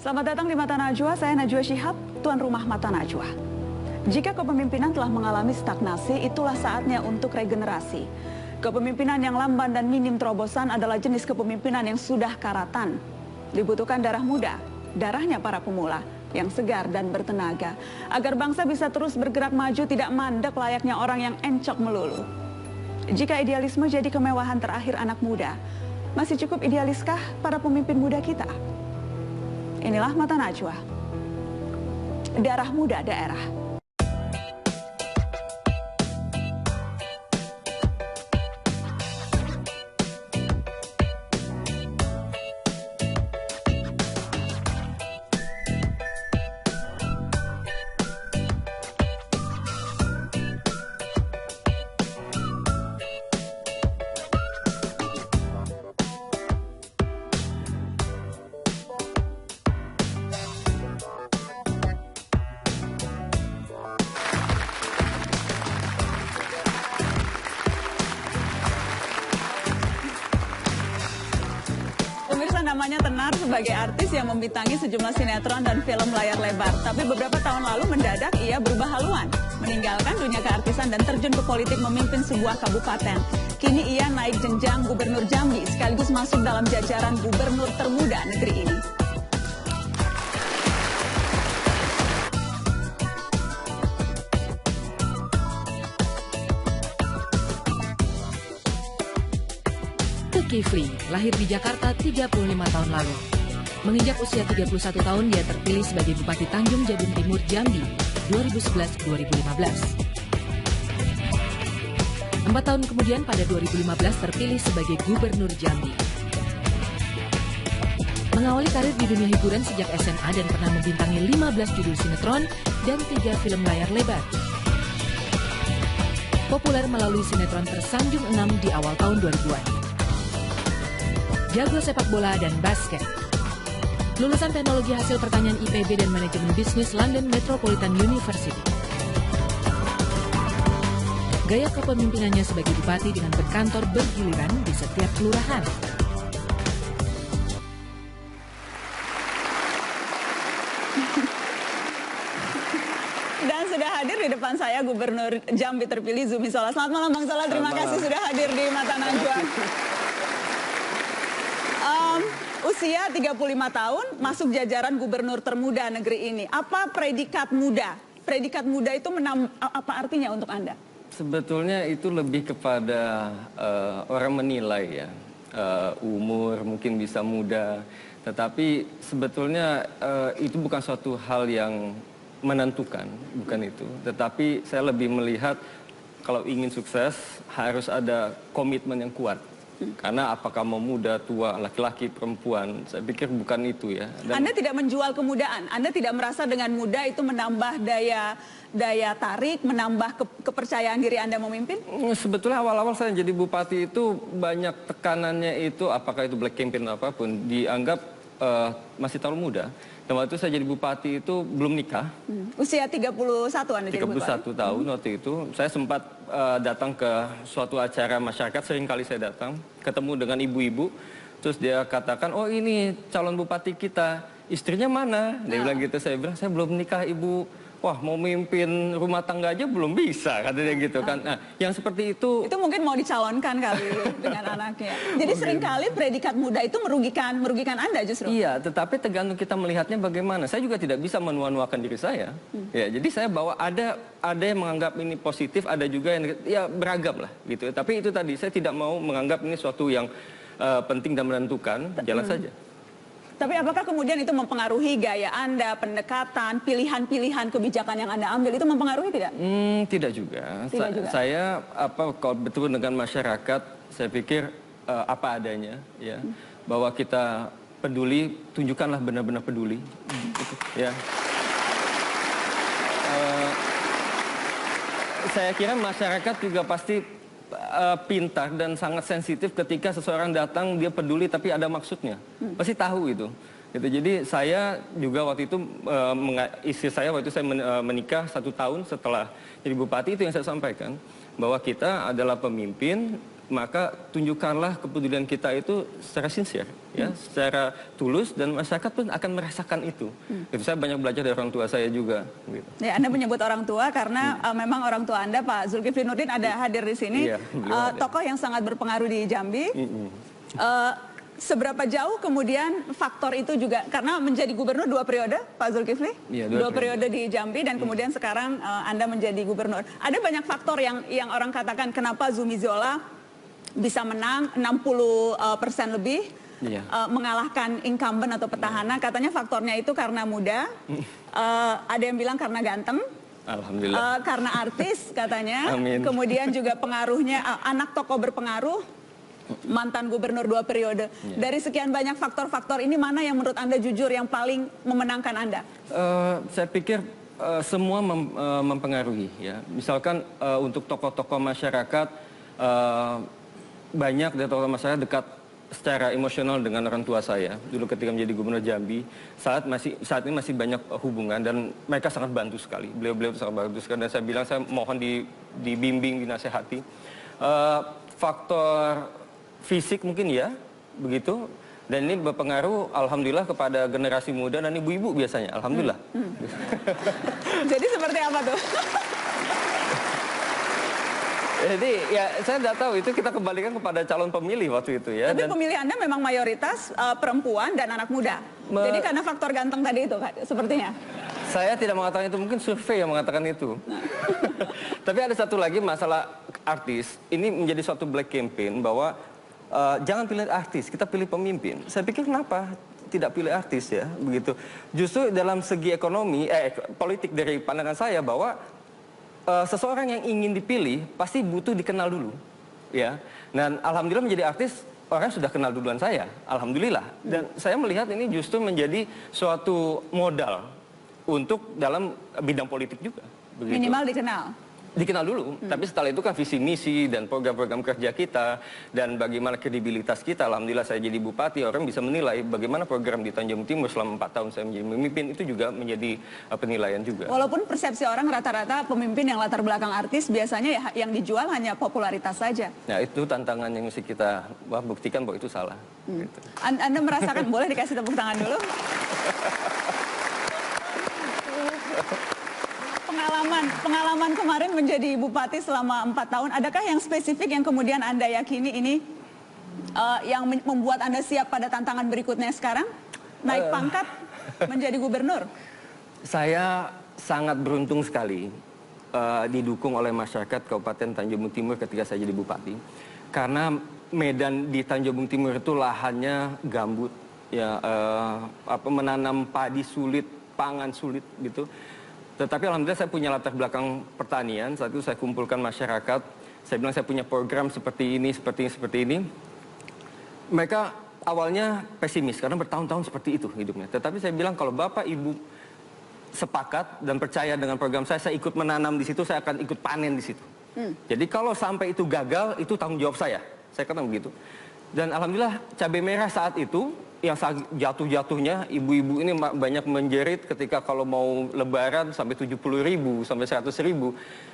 Selamat datang di Mata Najwa, saya Najwa Shihab, tuan rumah Mata Najwa. Jika kepemimpinan telah mengalami stagnasi, itulah saatnya untuk regenerasi. Kepemimpinan yang lamban dan minim terobosan adalah jenis kepemimpinan yang sudah karatan. Dibutuhkan darah muda, darahnya para pemula, yang segar dan bertenaga. Agar bangsa bisa terus bergerak maju, tidak mandek layaknya orang yang encok melulu. Jika idealisme jadi kemewahan terakhir anak muda, masih cukup idealiskah para pemimpin muda kita? Inilah Mata Najwa, darah muda daerah. Pemirsa, namanya tenar sebagai artis yang membintangi sejumlah sinetron dan film layar lebar. Tapi beberapa tahun lalu mendadak ia berubah haluan, meninggalkan dunia keartisan dan terjun ke politik memimpin sebuah kabupaten. Kini ia naik jenjang Gubernur Jambi sekaligus masuk dalam jajaran gubernur termuda negeri ini. Kifli lahir di Jakarta 35 tahun lalu. Menginjak usia 31 tahun, dia terpilih sebagai Bupati Tanjung Jabung Timur, Jambi, 2011-2015. 4 tahun kemudian, pada 2015 terpilih sebagai Gubernur Jambi. Mengawali karir di dunia hiburan sejak SMA dan pernah membintangi 15 judul sinetron dan 3 film layar lebar. Populer melalui sinetron Tersanjung 6 di awal tahun 2000-an. Jago sepak bola dan basket. Lulusan teknologi hasil pertanian IPB dan manajemen bisnis London Metropolitan University. Gaya kepemimpinannya sebagai bupati dengan berkantor bergiliran di setiap kelurahan. Dan sudah hadir di depan saya Gubernur Jambi terpilih Zumi Zola. Selamat malam Bang Zola, terima kasih sudah hadir di Mata Najwa. Usia 35 tahun, masuk jajaran gubernur termuda negeri ini. Apa predikat muda? Predikat muda itu apa artinya untuk Anda? Sebetulnya itu lebih kepada orang menilai ya. Umur mungkin bisa muda, tetapi sebetulnya itu bukan suatu hal yang menentukan, bukan itu. Tetapi saya lebih melihat kalau ingin sukses harus ada komitmen yang kuat. Karena apakah mau muda, tua, laki-laki, perempuan, saya pikir bukan itu ya. Dan Anda tidak menjual kemudaan, Anda tidak merasa dengan muda itu menambah daya tarik, menambah kepercayaan diri Anda memimpin? Sebetulnya awal-awal saya jadi bupati itu banyak tekanannya itu, apakah itu black campaign apapun, dianggap masih terlalu muda. Dan waktu itu saya jadi bupati itu belum nikah. Usia 31 Anda jadi bupati? 31 tahun waktu itu. Saya sempat datang ke suatu acara masyarakat, sering kali saya datang. Ketemu dengan ibu-ibu. Terus dia katakan, oh ini calon bupati kita. Istrinya mana? Dia bilang gitu, saya bilang, saya belum nikah ibu. Wah, mau mimpin rumah tangga aja belum bisa, katanya gitu kan. Nah, yang seperti itu mungkin mau dicalonkan kali dengan anaknya. Jadi seringkali predikat muda itu merugikan Anda justru. Iya, tetapi tergantung kita melihatnya bagaimana. Saya juga tidak bisa menua-nuakan diri saya. Ya, jadi saya bawa ada yang menganggap ini positif, ada juga yang ya beragam lah gitu. Tapi itu tadi saya tidak mau menganggap ini suatu yang penting dan menentukan, jalan saja. Tapi apakah kemudian itu mempengaruhi gaya Anda, pendekatan, pilihan-pilihan kebijakan yang Anda ambil, itu mempengaruhi tidak? Tidak juga. Saya kalau betul dengan masyarakat, saya pikir apa adanya, ya, bahwa kita peduli, tunjukkanlah benar-benar peduli, gitu, ya. Saya kira masyarakat juga pasti pintar dan sangat sensitif ketika seseorang datang dia peduli tapi ada maksudnya, pasti tahu itu. Gitu. Jadi saya juga waktu itu istri saya waktu itu saya menikah 1 tahun setelah jadi bupati, itu yang saya sampaikan bahwa kita adalah pemimpin maka tunjukkanlah kepedulian kita itu secara sincere, ya, secara tulus, dan masyarakat pun akan merasakan itu. Itu saya banyak belajar dari orang tua saya juga. Gitu. Ya, Anda menyebut orang tua karena memang orang tua Anda, Pak Zulkifli Nurdin, ada hadir di sini. Iya, beliau ada. Tokoh yang sangat berpengaruh di Jambi. Seberapa jauh kemudian faktor itu juga, karena menjadi gubernur 2 periode, Pak Zulkifli? Iya, 2 periode di Jambi, dan kemudian sekarang Anda menjadi gubernur. Ada banyak faktor yang orang katakan kenapa Zumi Zola bisa menang 60% lebih, Iya. mengalahkan incumbent atau petahana. Katanya faktornya itu karena muda, ada yang bilang karena ganteng, Alhamdulillah. karena artis katanya. Amin. Kemudian juga pengaruhnya anak tokoh berpengaruh, mantan gubernur 2 periode. Dari sekian banyak faktor-faktor ini, mana yang menurut Anda jujur yang paling memenangkan Anda? Saya pikir semua mempengaruhi, ya. Misalkan untuk tokoh-tokoh masyarakat, banyak dari tokoh masyarakat dekat secara emosional dengan orang tua saya dulu ketika menjadi gubernur Jambi. Saat ini masih banyak hubungan, dan mereka sangat bantu sekali. Beliau sangat bantu sekali, dan saya bilang saya mohon dibimbing, dinasehati. Faktor fisik mungkin ya begitu, dan ini berpengaruh alhamdulillah kepada generasi muda dan ibu-ibu biasanya, alhamdulillah. Jadi seperti apa tuh? Jadi ya saya tidak tahu, itu kita kembalikan kepada calon pemilih waktu itu ya. Tapi pemilih Anda memang mayoritas perempuan dan anak muda. Jadi karena faktor ganteng tadi itu, Kak, sepertinya. Saya tidak mengatakan itu, mungkin survei yang mengatakan itu. Tapi ada satu lagi masalah artis. Ini menjadi suatu black campaign bahwa jangan pilih artis, kita pilih pemimpin. Saya pikir kenapa tidak pilih artis ya, begitu. Justru dalam segi ekonomi, politik dari pandangan saya bahwa seseorang yang ingin dipilih pasti butuh dikenal dulu, ya. Dan alhamdulillah menjadi artis, orang sudah kenal duluan saya, alhamdulillah. Dan saya melihat ini justru menjadi suatu modal untuk dalam bidang politik juga. Begitu. Minimal dikenal. Dikenal dulu, tapi setelah itu kan visi misi dan program-program kerja kita dan bagaimana kredibilitas kita. Alhamdulillah saya jadi bupati, orang bisa menilai bagaimana program di Tanjung Timur selama 4 tahun saya menjadi pemimpin, itu juga menjadi penilaian juga. Walaupun persepsi orang rata-rata pemimpin yang latar belakang artis biasanya ya yang dijual hanya popularitas saja. Nah itu tantangan yang mesti kita buktikan bahwa itu salah. Gitu. Anda merasakan, boleh dikasih tepuk tangan dulu? Pengalaman kemarin menjadi bupati selama 4 tahun, adakah yang spesifik yang kemudian Anda yakini ini yang membuat Anda siap pada tantangan berikutnya sekarang? Naik pangkat menjadi gubernur? Saya sangat beruntung sekali didukung oleh masyarakat Kabupaten Tanjung Timur ketika saya jadi bupati. Karena medan di Tanjung Timur itu lahannya gambut, ya, menanam padi sulit, pangan sulit gitu. Tetapi alhamdulillah saya punya latar belakang pertanian. Saat itu saya kumpulkan masyarakat. Saya bilang saya punya program seperti ini, seperti ini. Mereka awalnya pesimis karena bertahun-tahun seperti itu hidupnya. Tetapi saya bilang kalau Bapak Ibu sepakat dan percaya dengan program saya ikut menanam di situ, saya akan ikut panen di situ. Jadi kalau sampai itu gagal, itu tanggung jawab saya. Saya katakan begitu. Dan alhamdulillah cabai merah saat itu yang jatuh-jatuhnya, ibu-ibu ini banyak menjerit ketika kalau mau lebaran sampai 70.000 sampai 100.000.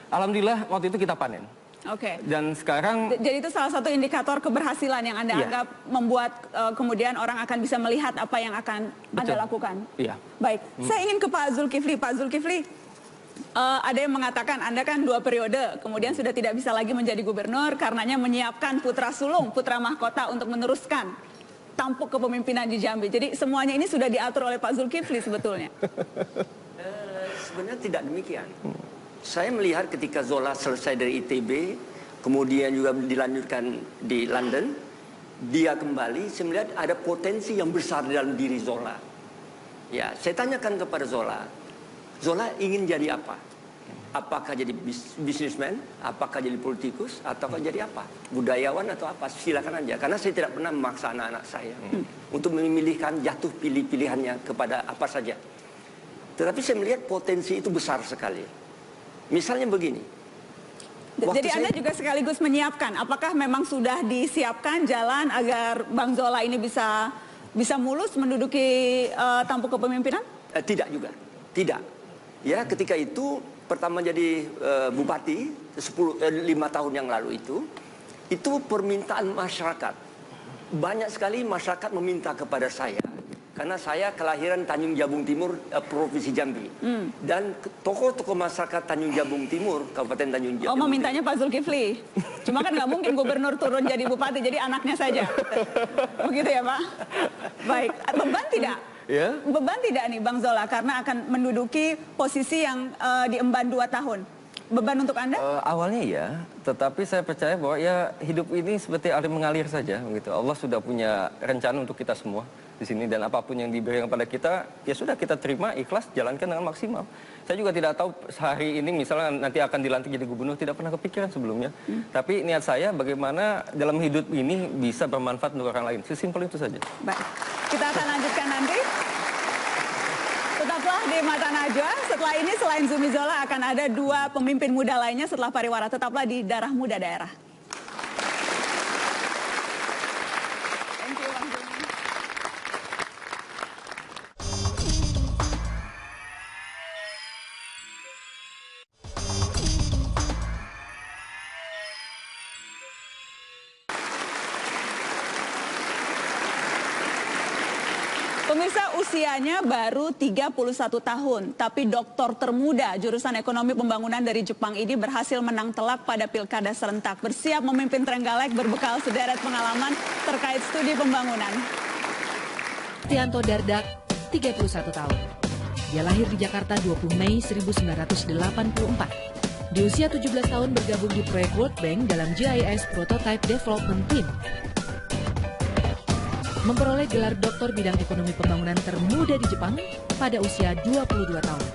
Alhamdulillah waktu itu kita panen. Oke. Dan sekarang, jadi itu salah satu indikator keberhasilan yang Anda anggap membuat kemudian orang akan bisa melihat apa yang akan Anda lakukan. Iya. Baik, saya ingin ke Pak Zulkifli. Pak Zulkifli, ada yang mengatakan Anda kan 2 periode, kemudian sudah tidak bisa lagi menjadi gubernur karenanya menyiapkan putra sulung, putra mahkota untuk meneruskan tampuk kepemimpinan di Jambi. Jadi semuanya ini sudah diatur oleh Pak Zulkifli sebetulnya. Sebenarnya tidak demikian. Saya melihat ketika Zola selesai dari ITB, kemudian juga dilanjutkan di London, dia kembali, saya melihat ada potensi yang besar dalam diri Zola. Ya, saya tanyakan kepada Zola ingin jadi apa? Apakah jadi bisnismen, apakah jadi politikus, ataukah jadi apa? Budayawan atau apa? Silakan aja. Karena saya tidak pernah memaksa anak-anak saya untuk memilihkan jatuh pilihannya kepada apa saja. Tetapi saya melihat potensi itu besar sekali. Misalnya begini. Jadi Anda juga sekaligus menyiapkan. Apakah memang sudah disiapkan jalan agar Bang Zola ini bisa mulus menduduki tampuk kepemimpinan? Tidak juga. Tidak. Ya, ketika itu pertama jadi bupati 5 tahun yang lalu itu Itu permintaan masyarakat. Banyak sekali masyarakat meminta kepada saya. Karena saya kelahiran Tanjung Jabung Timur, Provinsi Jambi. Dan tokoh-tokoh masyarakat Tanjung Jabung Timur, Kabupaten Tanjung Jabung. Oh, mau mintanya Pak Zulkifli. Cuma kan nggak mungkin gubernur turun jadi bupati, jadi anaknya saja. Begitu ya Pak? Baik, beban tidak? Ya. Beban tidak nih Bang Zola, karena akan menduduki posisi yang diemban 2 tahun. Beban untuk Anda? Awalnya ya, tetapi saya percaya bahwa ya hidup ini seperti air mengalir saja, begitu. Allah sudah punya rencana untuk kita semua di sini, dan apapun yang diberikan pada kita, ya sudah kita terima, ikhlas, jalankan dengan maksimal. Saya juga tidak tahu hari ini misalnya nanti akan dilantik jadi gubernur, tidak pernah kepikiran sebelumnya. Tapi niat saya bagaimana dalam hidup ini bisa bermanfaat untuk orang lain. Sesimpel itu saja. Baik, kita akan lanjutkan nanti. Tetaplah di Mata Najwa. Setelah ini selain Zumi Zola akan ada 2 pemimpin muda lainnya setelah pariwara. Tetaplah di Darah Muda Daerah. Thank you, Bang Zumi. Pemirsa, usianya baru 31 tahun, tapi doktor termuda jurusan ekonomi pembangunan dari Jepang ini berhasil menang telak pada pilkada serentak. Bersiap memimpin Trenggalek berbekal sederet pengalaman terkait studi pembangunan. Tianto Dardak, 31 tahun. Dia lahir di Jakarta 20 Mei 1984. Di usia 17 tahun bergabung di proyek World Bank dalam GIS Prototype Development Team. Memperoleh gelar doktor bidang ekonomi pembangunan termuda di Jepang pada usia 22 tahun.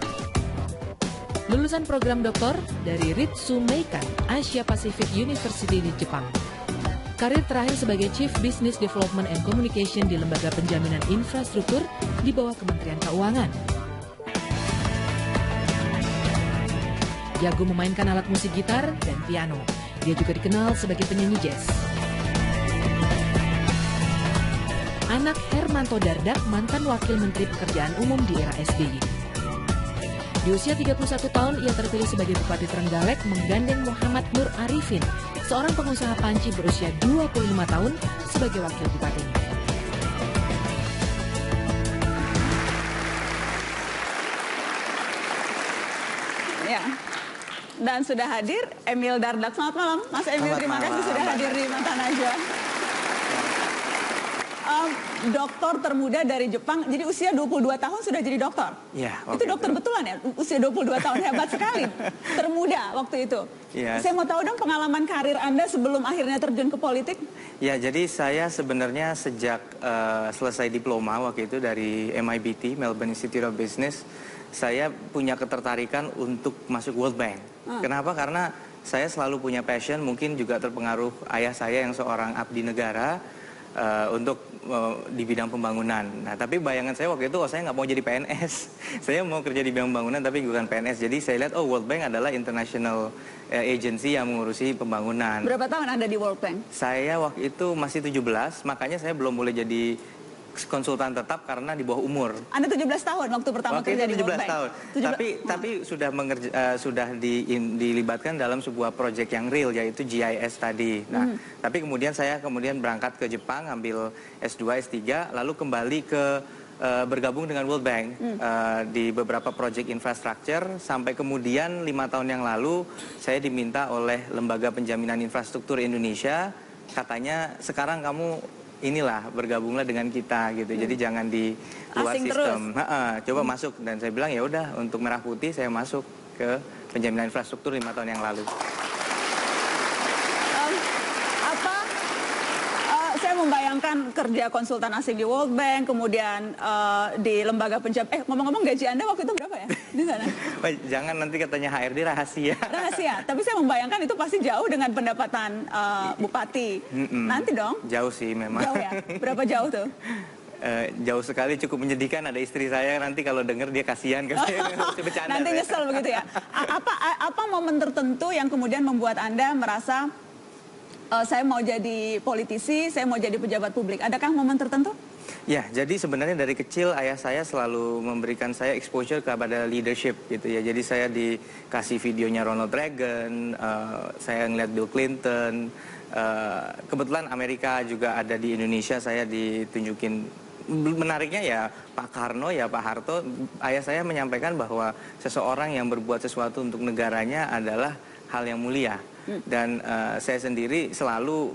Lulusan program doktor dari Ritsumeikan Asia Pacific University di Jepang. Karir terakhir sebagai Chief Business Development and Communication di Lembaga Penjaminan Infrastruktur di bawah Kementerian Keuangan. Jago memainkan alat musik gitar dan piano. Dia juga dikenal sebagai penyanyi jazz. Anak Hermanto Dardak, mantan Wakil Menteri Pekerjaan Umum di era SBY. Di usia 31 tahun, ia terpilih sebagai Bupati Trenggalek menggandeng Muhammad Nur Arifin, seorang pengusaha panci berusia 25 tahun sebagai Wakil Bupati. Ya. Dan sudah hadir Emil Dardak. Selamat malam, Mas Emil. Terima kasih sudah hadir di Mata Najwa. Doktor termuda dari Jepang, jadi usia 22 tahun sudah jadi dokter. Ya, itu dokter betulan ya? Usia 22 tahun, hebat sekali. Termuda waktu itu. Ya. Saya mau tahu dong pengalaman karir Anda sebelum akhirnya terjun ke politik. Ya, jadi saya sebenarnya sejak selesai diploma waktu itu dari MIBT, Melbourne Institute of Business, saya punya ketertarikan untuk masuk World Bank. Kenapa? Karena saya selalu punya passion, mungkin juga terpengaruh ayah saya yang seorang abdi negara, untuk di bidang pembangunan. Nah, tapi bayangan saya waktu itu, saya nggak mau jadi PNS. Saya mau kerja di bidang pembangunan, tapi bukan PNS. Jadi saya lihat, World Bank adalah international agency yang mengurusi pembangunan. Berapa tahun Anda di World Bank? Saya waktu itu masih 17, makanya saya belum boleh jadi konsultan tetap karena di bawah umur. Anda 17 tahun waktu pertama kerja di World Bank? Tahun. Tapi sudah dilibatkan dalam sebuah proyek yang real, yaitu GIS tadi. Nah, tapi kemudian saya berangkat ke Jepang, ambil S2, S3, lalu kembali ke bergabung dengan World Bank di beberapa proyek infrastruktur, sampai kemudian 5 tahun yang lalu saya diminta oleh Lembaga Penjaminan Infrastruktur Indonesia, katanya sekarang kamu bergabunglah dengan kita gitu. Jadi jangan di luar asing sistem. Coba masuk, dan saya bilang ya udah, untuk Merah Putih saya masuk ke penjaminan infrastruktur 5 tahun yang lalu. Saya membayangkan kerja konsultan asing di World Bank, kemudian di lembaga penjaminan. Ngomong-ngomong, gaji Anda waktu itu berapa ya di sana? Jangan nanti katanya HRD rahasia. Rahasia, tapi saya membayangkan itu pasti jauh dengan pendapatan bupati. Nanti dong. Jauh sih memang. Jauh ya? Berapa jauh tuh? Jauh sekali, cukup menyedihkan. Ada istri saya, nanti kalau dengar dia kasihan ke saya. Nanti nyesel begitu ya. Apa momen tertentu yang kemudian membuat Anda merasa saya mau jadi politisi, saya mau jadi pejabat publik? Adakah momen tertentu? Ya, jadi sebenarnya dari kecil ayah saya selalu memberikan saya exposure kepada leadership gitu ya. Jadi saya dikasih videonya Ronald Reagan, saya ngeliat Bill Clinton, kebetulan Amerika juga ada di Indonesia, saya ditunjukin. Menariknya ya Pak Karno, ya Pak Harto, ayah saya menyampaikan bahwa seseorang yang berbuat sesuatu untuk negaranya adalah hal yang mulia. Dan saya sendiri selalu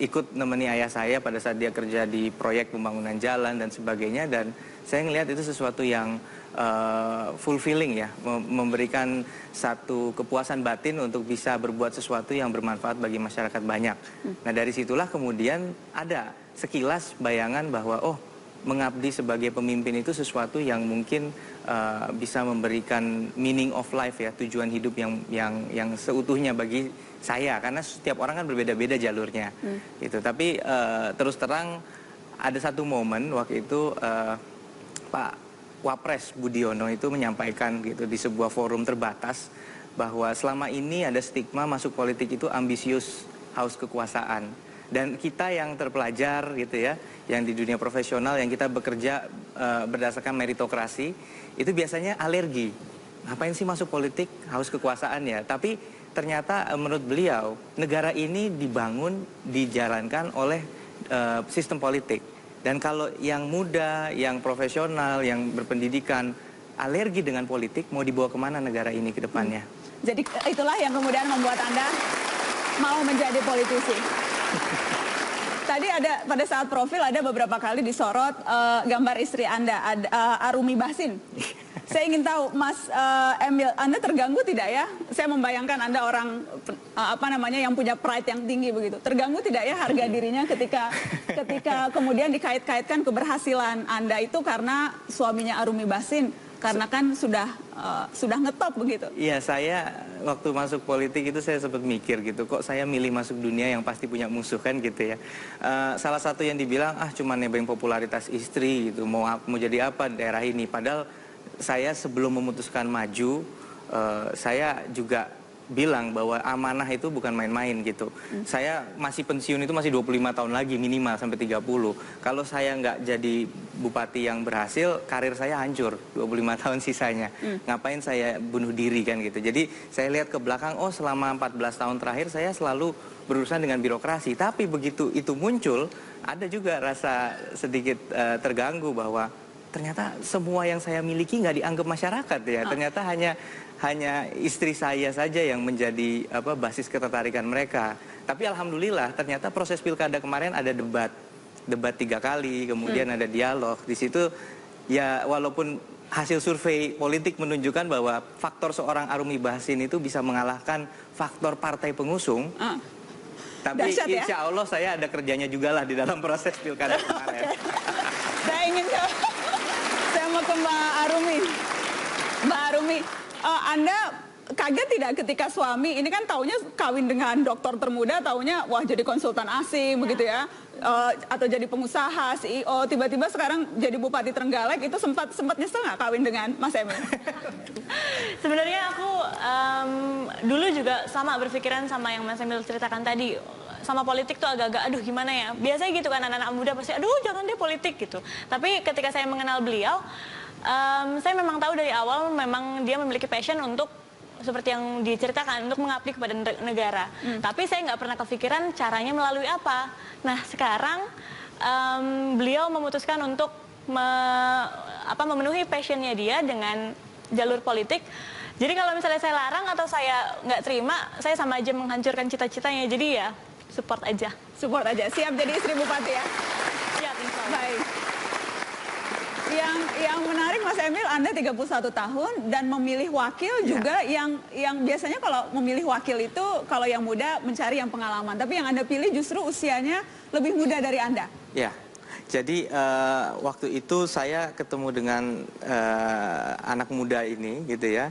ikut nemeni ayah saya pada saat dia kerja di proyek pembangunan jalan dan sebagainya. Dan saya ngelihat itu sesuatu yang fulfilling ya, memberikan satu kepuasan batin untuk bisa berbuat sesuatu yang bermanfaat bagi masyarakat banyak. Nah dari situlah kemudian ada sekilas bayangan bahwa mengabdi sebagai pemimpin itu sesuatu yang mungkin bisa memberikan meaning of life ya, tujuan hidup yang seutuhnya bagi saya, karena setiap orang kan berbeda-beda jalurnya gitu. Tapi terus terang ada satu momen waktu itu Pak Wapres Budiono itu menyampaikan gitu di sebuah forum terbatas bahwa selama ini ada stigma masuk politik itu ambisius, haus kekuasaan. Dan kita yang terpelajar gitu ya, yang di dunia profesional, yang kita bekerja berdasarkan meritokrasi, itu biasanya alergi. Ngapain sih masuk politik, haus kekuasaan ya? Tapi ternyata menurut beliau, negara ini dibangun, dijalankan oleh sistem politik. Dan kalau yang muda, yang profesional, yang berpendidikan, alergi dengan politik, mau dibawa kemana negara ini ke depannya? Jadi itulah yang kemudian membuat Anda mau menjadi politisi. Tadi ada pada saat profil ada beberapa kali disorot gambar istri Anda, Arumi Bahsin. Saya ingin tahu, Mas Emil, Anda terganggu tidak ya? Saya membayangkan Anda orang yang punya pride yang tinggi begitu. Terganggu tidak ya harga dirinya ketika kemudian dikait-kaitkan keberhasilan Anda itu karena suaminya Arumi Bahsin? Karena kan sudah ngetop begitu. Iya, saya waktu masuk politik itu saya sempat mikir gitu, kok saya milih masuk dunia yang pasti punya musuh kan gitu ya. Salah satu yang dibilang cuma nebeng popularitas istri gitu, mau jadi apa di daerah ini. Padahal saya sebelum memutuskan maju, saya juga bilang bahwa amanah itu bukan main-main gitu. Saya masih pensiun itu masih 25 tahun lagi minimal sampai 30. Kalau saya nggak jadi bupati yang berhasil, karir saya hancur 25 tahun sisanya. Ngapain saya bunuh diri kan gitu. Jadi saya lihat ke belakang, selama 14 tahun terakhir saya selalu berurusan dengan birokrasi. Tapi begitu itu muncul, ada juga rasa sedikit terganggu bahwa ternyata semua yang saya miliki nggak dianggap masyarakat ya. Ternyata hanya istri saya saja yang menjadi basis ketertarikan mereka. Tapi alhamdulillah ternyata proses pilkada kemarin ada debat 3 kali, kemudian ada dialog. Di situ ya walaupun hasil survei politik menunjukkan bahwa faktor seorang Arumi Bahsin itu bisa mengalahkan faktor partai pengusung. Tapi insya Allah saya ada kerjanya juga lah di dalam proses pilkada kemarin. Saya mau ke Mbak Arumi. Mbak Arumi, Anda kaget tidak ketika suami ini kan taunya kawin dengan dokter termuda, taunya wah jadi konsultan asing begitu ya, atau jadi pengusaha, CEO, tiba-tiba sekarang jadi Bupati Trenggalek, itu sempat nyesel nggak kawin dengan Mas Emil? Sebenarnya aku dulu juga sama berpikiran sama yang Mas Emil ceritakan tadi. Sama politik tuh agak-agak aduh gimana ya. Biasanya gitu kan anak-anak muda pasti aduh jangan deh politik gitu. Tapi ketika saya mengenal beliau, saya memang tahu dari awal memang dia memiliki passion untuk seperti yang diceritakan untuk mengabdi kepada negara. Tapi saya nggak pernah kepikiran caranya melalui apa. Nah sekarang beliau memutuskan untuk memenuhi passionnya dia dengan jalur politik. Jadi kalau misalnya saya larang atau saya nggak terima, saya sama aja menghancurkan cita-citanya. Jadi ya support aja. Support aja. Siap jadi istri bupati ya? Siap, insya Allah. Baik. Yang menarik Mas Emil, Anda 31 tahun dan memilih wakil juga yang biasanya kalau memilih wakil itu kalau yang muda mencari yang pengalaman. Tapi yang Anda pilih justru usianya lebih muda dari Anda. Ya. Jadi waktu itu saya ketemu dengan anak muda ini gitu ya.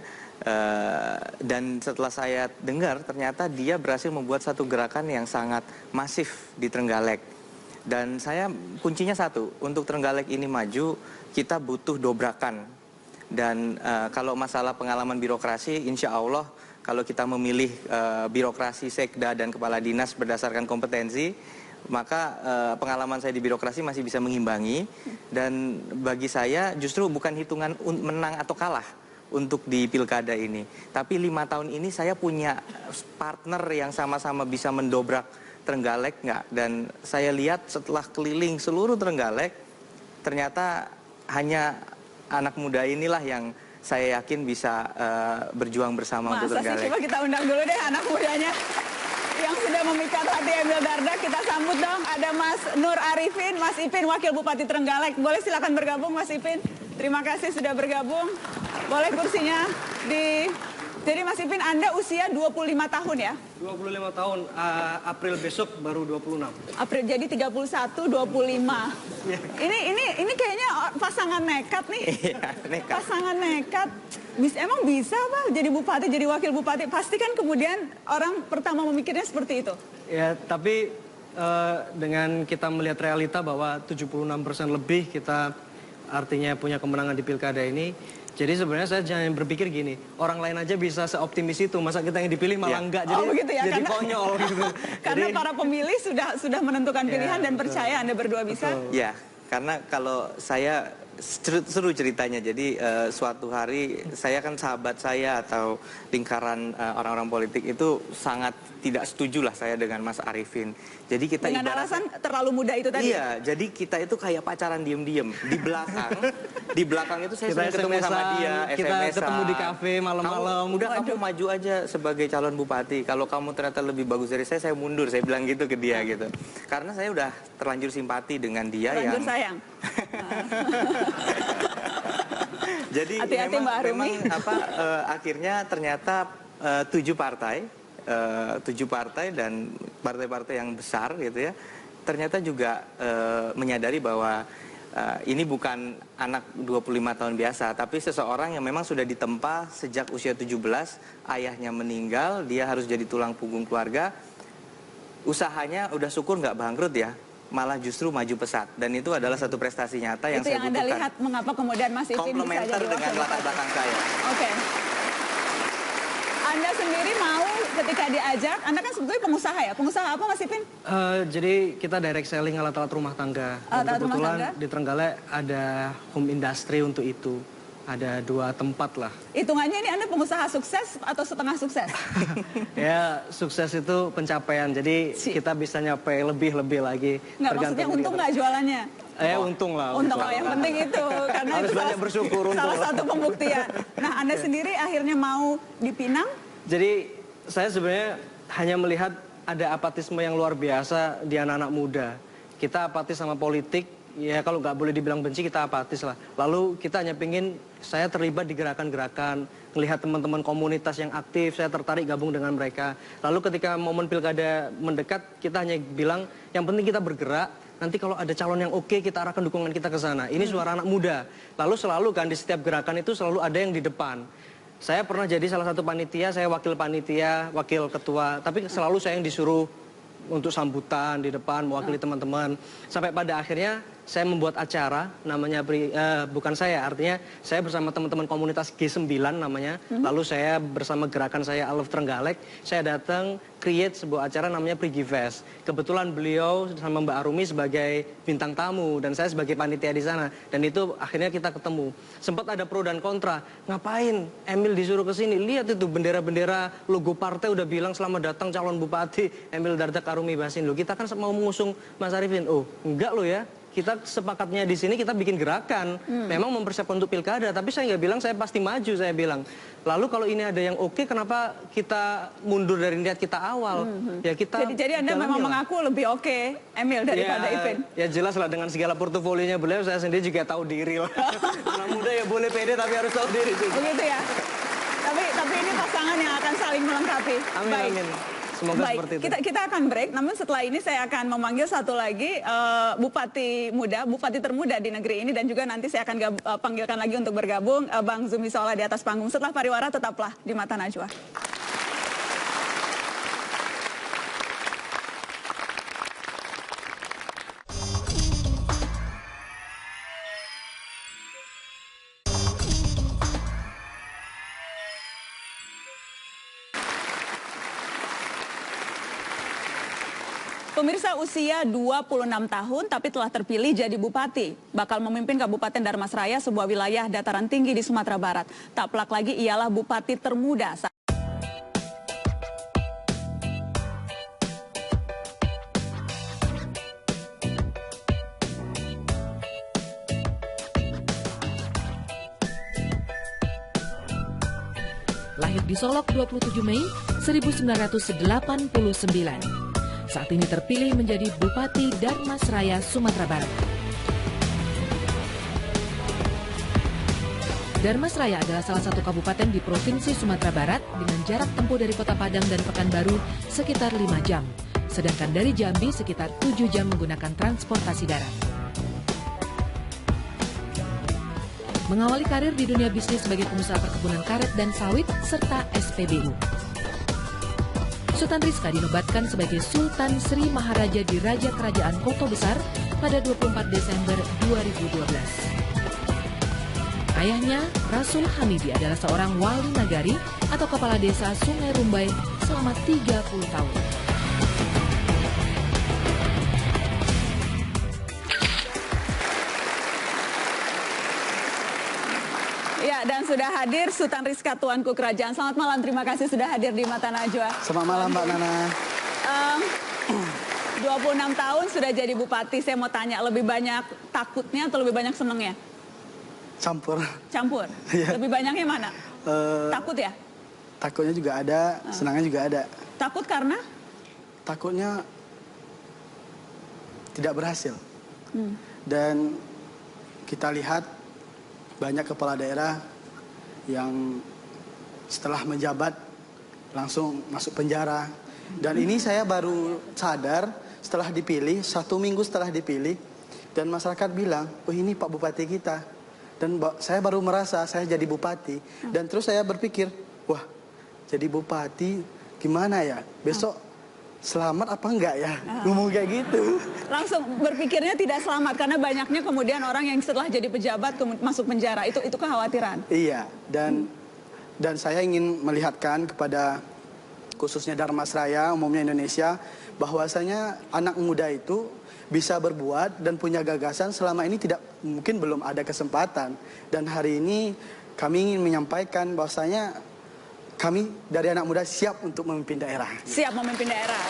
Dan setelah saya dengar ternyata dia berhasil membuat satu gerakan yang sangat masif di Trenggalek. Dan saya kuncinya satu, untuk Trenggalek ini maju kita butuh dobrakan. Dan kalau masalah pengalaman birokrasi, insya Allah kalau kita memilih birokrasi sekda dan kepala dinas berdasarkan kompetensi, maka pengalaman saya di birokrasi masih bisa mengimbangi. Dan bagi saya justru bukan hitungan menang atau kalah untuk di pilkada ini. Tapi 5 tahun ini saya punya partner yang sama-sama bisa mendobrak Trenggalek nggak. Dan saya lihat setelah keliling seluruh Trenggalek, ternyata hanya anak muda inilah yang saya yakin bisa berjuang bersama untuk Trenggalek. Coba kita undang dulu deh anak mudanya yang sudah memikat hati Emil Dardak. Kita sambut dong, ada Mas Nur Arifin, Mas Ipin, Wakil Bupati Trenggalek. Boleh silakan bergabung Mas Ipin. Terima kasih sudah bergabung. Boleh kursinya di... Jadi Mas Ipin, Anda usia 25 tahun ya? 25 tahun, April besok baru 26. April, jadi 31, 25. Ini kayaknya pasangan nekat nih. Iya, nekat. Pasangan nekat. Emang bisa Pak jadi bupati, jadi wakil bupati? Pasti kan kemudian orang pertama memikirnya seperti itu. Ya, tapi dengan kita melihat realita bahwa 76% lebih kita artinya punya kemenangan di pilkada ini. Jadi sebenarnya saya jangan berpikir gini, orang lain aja bisa seoptimis itu, masa kita yang dipilih malah enggak, jadi, begitu ya, jadi konyol gitu. Karena para pemilih sudah menentukan pilihan dan percaya Anda berdua bisa. Ya, karena kalau saya seru ceritanya. Jadi suatu hari saya kan sahabat saya atau lingkaran orang-orang politik itu sangat tidak setuju lah saya dengan Mas Arifin. Jadi kita dengan alasan terlalu muda itu tadi. Iya, jadi kita itu kayak pacaran diem-diem di belakang. Di belakang itu saya sering ketemu sama dia, kita ketemu di kafe malam-malam. Kamu maju aja sebagai calon bupati. Kalau kamu ternyata lebih bagus dari saya mundur. Saya bilang gitu ke dia gitu. Karena saya udah terlanjur simpati dengan dia terlanjur sayang. Jadi hati-hati Mbak Arumi. memang akhirnya ternyata 7 partai dan partai-partai yang besar gitu ya, ternyata juga menyadari bahwa ini bukan anak 25 tahun biasa, tapi seseorang yang memang sudah ditempa sejak usia 17, ayahnya meninggal, dia harus jadi tulang punggung keluarga, usahanya udah syukur nggak bangkrut ya, malah justru maju pesat, dan itu adalah satu prestasi nyata yang saya butuhkan. Itu yang Anda lihat mengapa kemudian Mas Ipin bisa jadi komplementer dengan latar belakang saya. Oke. Anda sendiri mau ketika diajak, Anda kan sebetulnya pengusaha ya? Pengusaha apa Mas Ipin? Jadi kita direct selling alat-alat rumah tangga. Kebetulan di Trenggalek ada home industry untuk itu. Ada 2 tempat lah. Hitungannya ini Anda pengusaha sukses atau setengah sukses? Ya, sukses itu pencapaian. Jadi kita bisa nyampe lebih lagi. Nggak, maksudnya untung nggak jualannya? Untung lah. Untung lah, yang penting itu. Karena harus itu banyak bersyukur salah satu pembuktian. Nah, Anda sendiri akhirnya mau dipinang? Jadi saya sebenarnya hanya melihat ada apatisme yang luar biasa di anak-anak muda. Kita apatis sama politik. Ya kalau nggak boleh dibilang benci, kita apatis lah. Lalu kita hanya pengen, saya terlibat di gerakan-gerakan, melihat teman-teman komunitas yang aktif, saya tertarik gabung dengan mereka. Lalu ketika momen pilkada mendekat, kita hanya bilang, yang penting kita bergerak, nanti kalau ada calon yang oke, kita arahkan dukungan kita ke sana. Ini suara anak muda. Lalu selalu kan di setiap gerakan itu selalu ada yang di depan. Saya pernah jadi salah satu panitia, saya wakil panitia, wakil ketua, tapi selalu saya yang disuruh untuk sambutan di depan, mewakili teman-teman. Sampai pada akhirnya saya membuat acara, namanya bukan saya, artinya saya bersama teman-teman komunitas G9 namanya. Lalu saya bersama gerakan saya I Love Trenggalek, saya datang create sebuah acara namanya Prigi Fest. Kebetulan beliau sama Mbak Arumi sebagai bintang tamu dan saya sebagai panitia di sana. Dan itu akhirnya kita ketemu. Sempat ada pro dan kontra. Ngapain Emil disuruh ke sini? Lihat itu bendera-bendera logo partai udah bilang selamat datang calon bupati Emil Dardak Arumi Basin. Loh, kita kan mau mengusung Mas Arifin. Oh, enggak loh ya. Kita sepakatnya di sini kita bikin gerakan, memang mempersiapkan untuk pilkada, tapi saya nggak bilang saya pasti maju, saya bilang. Lalu kalau ini ada yang oke, kenapa kita mundur dari niat kita awal? Ya kita. Jadi Anda memang mengaku lebih oke, Emil daripada Ipin. Ya jelas lah dengan segala portofolionya beliau, saya sendiri juga tahu diri lah. Anak muda ya boleh pede tapi harus tahu diri juga. Begitu ya. Tapi ini pasangan yang akan saling melengkapi. Amin. Baik. Amin. Semoga baik, seperti itu. Kita akan break, namun setelah ini saya akan memanggil satu lagi bupati muda, bupati termuda di negeri ini, dan juga nanti saya akan panggilkan lagi untuk bergabung Bang Zumi Zola di atas panggung. Setelah pariwara tetaplah di Mata Najwa. Pemirsa, usia 26 tahun tapi telah terpilih jadi bupati. Bakal memimpin Kabupaten Darmasraya, sebuah wilayah dataran tinggi di Sumatera Barat. Tak pelak lagi ialah bupati termuda. Lahir di Solok 27 Mei 1989. Saat ini terpilih menjadi Bupati Darmasraya, Sumatera Barat. Darmasraya adalah salah satu kabupaten di Provinsi Sumatera Barat dengan jarak tempuh dari Kota Padang dan Pekanbaru sekitar 5 jam. Sedangkan dari Jambi sekitar 7 jam menggunakan transportasi darat. Mengawali karir di dunia bisnis sebagai pengusaha perkebunan karet dan sawit serta SPBU. Sultan Rizka dinobatkan sebagai Sultan Sri Maharaja di Raja Kerajaan Koto Besar pada 24 Desember 2012. Ayahnya, Rasul Hamidi, adalah seorang wali nagari atau kepala desa Sungai Rumbai selama 30 tahun. Ya, dan sudah hadir Sultan Rizka, Tuanku Kerajaan. Selamat malam, terima kasih sudah hadir di Mata Najwa. Selamat malam Mbak Nana. 26 tahun sudah jadi bupati, saya mau tanya, lebih banyak takutnya atau lebih banyak senengnya? Campur. Campur? Iya. Lebih banyaknya mana? Takut ya? Takutnya juga ada, senangnya juga ada. Takut karena? Takutnya tidak berhasil. Dan kita lihat banyak kepala daerah yang setelah menjabat langsung masuk penjara. Dan ini saya baru sadar setelah dipilih, 1 minggu setelah dipilih. Dan masyarakat bilang, oh ini Pak Bupati kita. Dan saya baru merasa saya jadi bupati. Dan terus saya berpikir, wah jadi bupati gimana ya? Besok selamat apa enggak ya? Ngomong kayak gitu. Langsung berpikirnya tidak selamat karena banyaknya kemudian orang yang setelah jadi pejabat masuk penjara. Itu kekhawatiran. Iya, dan saya ingin melihatkan kepada khususnya Darmasraya, umumnya Indonesia, bahwasanya anak muda itu bisa berbuat dan punya gagasan selama ini mungkin belum ada kesempatan. Dan hari ini kami ingin menyampaikan bahwasanya kami dari anak muda siap untuk memimpin daerah. Siap memimpin daerah.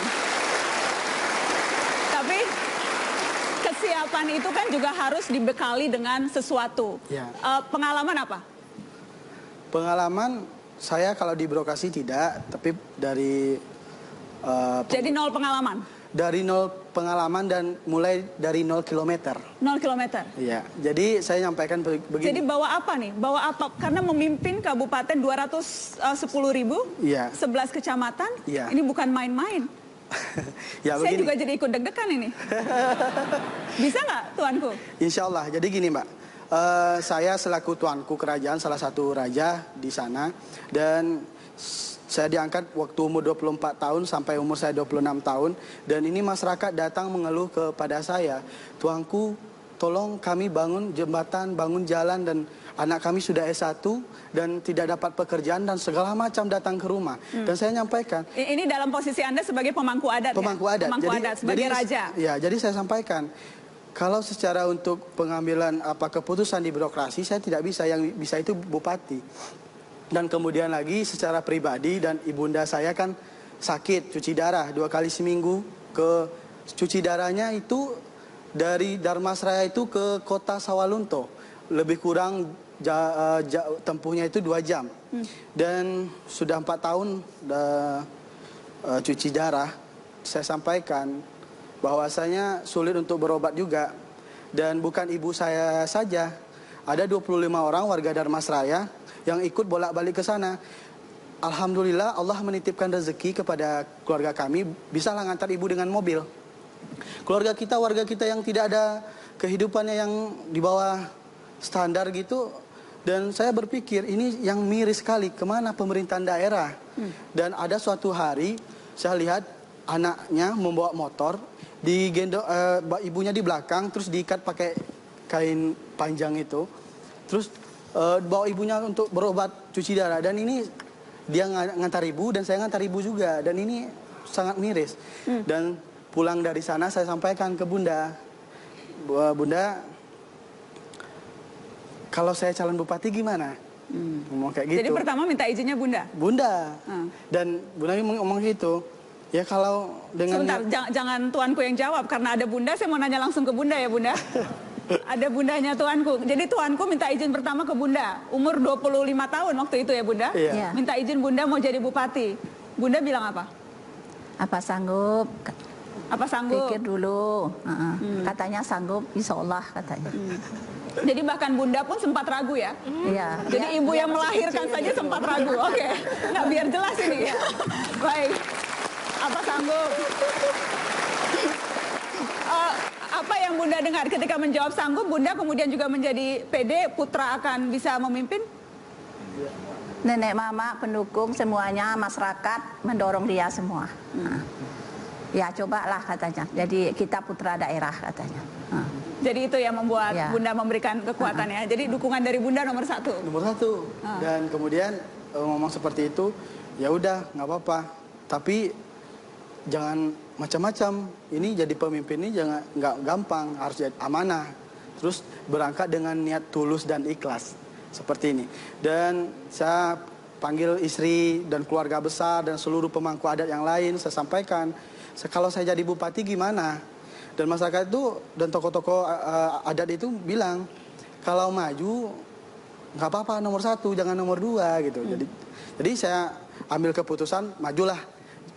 Tapi kesiapan itu kan juga harus dibekali dengan sesuatu. Ya. Pengalaman apa? Pengalaman saya kalau di birokrasi tidak, tapi dari... Jadi 0 pengalaman? Dari 0 pengalaman dan mulai dari 0 kilometer. 0 kilometer? Iya, jadi saya nyampaikan begini. Jadi bawa apa nih? Bawa apa? Karena memimpin kabupaten 210.000, iya. 11 kecamatan, iya. Ini bukan main-main. Ya, saya begini. juga jadi ikut deg-degan ini. Bisa nggak, Tuanku? Insya Allah, jadi gini Mbak. Saya selaku Tuanku Kerajaan, salah satu raja di sana. Dan saya diangkat waktu umur 24 tahun sampai umur saya 26 tahun. Dan ini masyarakat datang mengeluh kepada saya. Tuanku, tolong kami bangun jembatan, bangun jalan, dan anak kami sudah S1 dan tidak dapat pekerjaan dan segala macam datang ke rumah. Dan saya nyampaikan. Ini dalam posisi Anda sebagai pemangku adat, pemangku ya? adat. Pemangku adat, sebagai raja. Ya, jadi saya sampaikan. Kalau secara untuk pengambilan keputusan di birokrasi, saya tidak bisa. Yang bisa itu bupati. Dan kemudian lagi secara pribadi, dan ibunda saya kan sakit, cuci darah 2 kali seminggu. Cuci darahnya itu dari Darmasraya itu ke kota Sawalunto. Lebih kurang tempuhnya itu 2 jam. Dan sudah 4 tahun cuci darah. Saya sampaikan bahwasanya sulit untuk berobat juga. Dan bukan ibu saya saja. Ada 25 orang warga Darmasraya yang ikut bolak-balik ke sana. Alhamdulillah Allah menitipkan rezeki kepada keluarga kami, bisalah ngantar ibu dengan mobil. Keluarga kita, warga kita yang tidak ada kehidupannya yang di bawah standar gitu. Dan saya berpikir ini yang miris sekali, kemana pemerintahan daerah. Dan ada suatu hari saya lihat anaknya membawa motor, digendong ibunya di belakang, terus diikat pakai kain panjang itu. Terus bawa ibunya untuk berobat cuci darah. Dan ini dia ngantar ibu dan saya ngantar ibu juga. Dan ini sangat miris. Dan pulang dari sana saya sampaikan ke Bunda, Bunda, kalau saya calon bupati gimana? Ngomong kayak gitu. Jadi pertama minta izinnya Bunda? Bunda. Dan Bunda ngomong gitu. Ya kalau dengan... Sebentar, jangan tuanku yang jawab. Karena ada Bunda, saya mau nanya langsung ke Bunda ya Bunda. Ada bundanya tuanku. Jadi tuanku minta izin pertama ke Bunda. Umur 25 tahun waktu itu ya Bunda? Iya. Minta izin Bunda mau jadi bupati. Bunda bilang apa? Apa sanggup? Apa sanggup? Pikir dulu. Katanya sanggup, insya Allah katanya. Jadi bahkan Bunda pun sempat ragu ya? Iya. Jadi ibu yang melahirkan saja sempat ragu. Oke. Nggak, biar jelas ini. Baik. Apa sanggup? Apa yang Bunda dengar ketika menjawab sanggup, Bunda kemudian juga menjadi PD, putra akan bisa memimpin? Nenek mama, pendukung, semuanya masyarakat mendorong dia semua. Ya cobalah katanya. Jadi kita putra daerah katanya. Jadi itu yang membuat Ya. Bunda memberikan kekuatan ya. Jadi dukungan dari Bunda nomor 1. Nomor 1. Dan kemudian ngomong seperti itu, ya udah nggak apa-apa. Tapi jangan macam-macam. Ini jadi pemimpin ini jangan nggak gampang, harus jadi amanah. Terus berangkat dengan niat tulus dan ikhlas seperti ini. Dan saya panggil istri dan keluarga besar dan seluruh pemangku adat yang lain. Saya sampaikan, kalau saya jadi bupati gimana? Dan masyarakat itu dan tokoh-tokoh adat itu bilang, kalau maju nggak apa-apa nomor 1, jangan nomor 2 gitu. Jadi saya ambil keputusan, majulah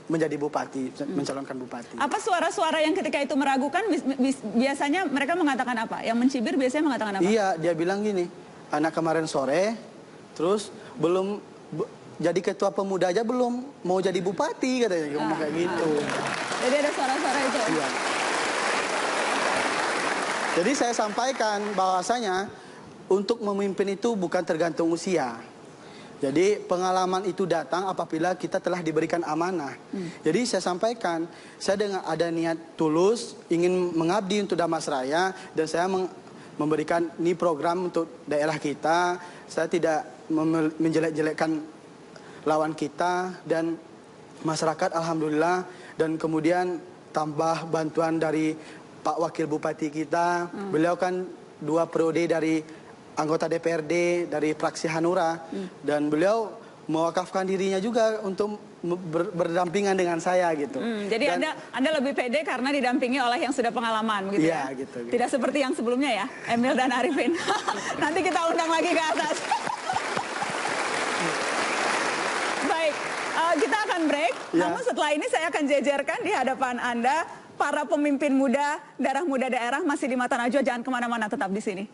menjadi bupati, mencalonkan bupati. Apa suara-suara yang ketika itu meragukan biasanya mereka mengatakan apa? Yang mencibir biasanya mengatakan apa? Iya, dia bilang gini, anak kemarin sore, terus belum jadi ketua pemuda aja belum mau jadi bupati katanya, ngomong kayak gitu. Jadi ada suara-suara itu. Iya. Jadi saya sampaikan bahwasanya untuk memimpin itu bukan tergantung usia. Jadi pengalaman itu datang apabila kita telah diberikan amanah. Jadi saya sampaikan, saya dengan ada niat tulus ingin mengabdi untuk Damasraya dan saya memberikan ini program untuk daerah kita. Saya tidak menjelek-jelekkan lawan kita dan masyarakat alhamdulillah, dan kemudian tambah bantuan dari Pak Wakil Bupati kita. Beliau kan 2 periode dari anggota DPRD dari fraksi Hanura, dan beliau mewakafkan dirinya juga untuk berdampingan dengan saya gitu. Jadi dan, Anda lebih pede karena didampingi oleh yang sudah pengalaman gitu ya? Gitu. Tidak seperti yang sebelumnya ya, Emil dan Arifin. Nanti kita undang lagi ke atas. Baik, kita akan break. Namun setelah ini saya akan jejerkan di hadapan Anda para pemimpin muda, darah muda daerah masih di Mata Najwa. Jangan kemana-mana, tetap di sini.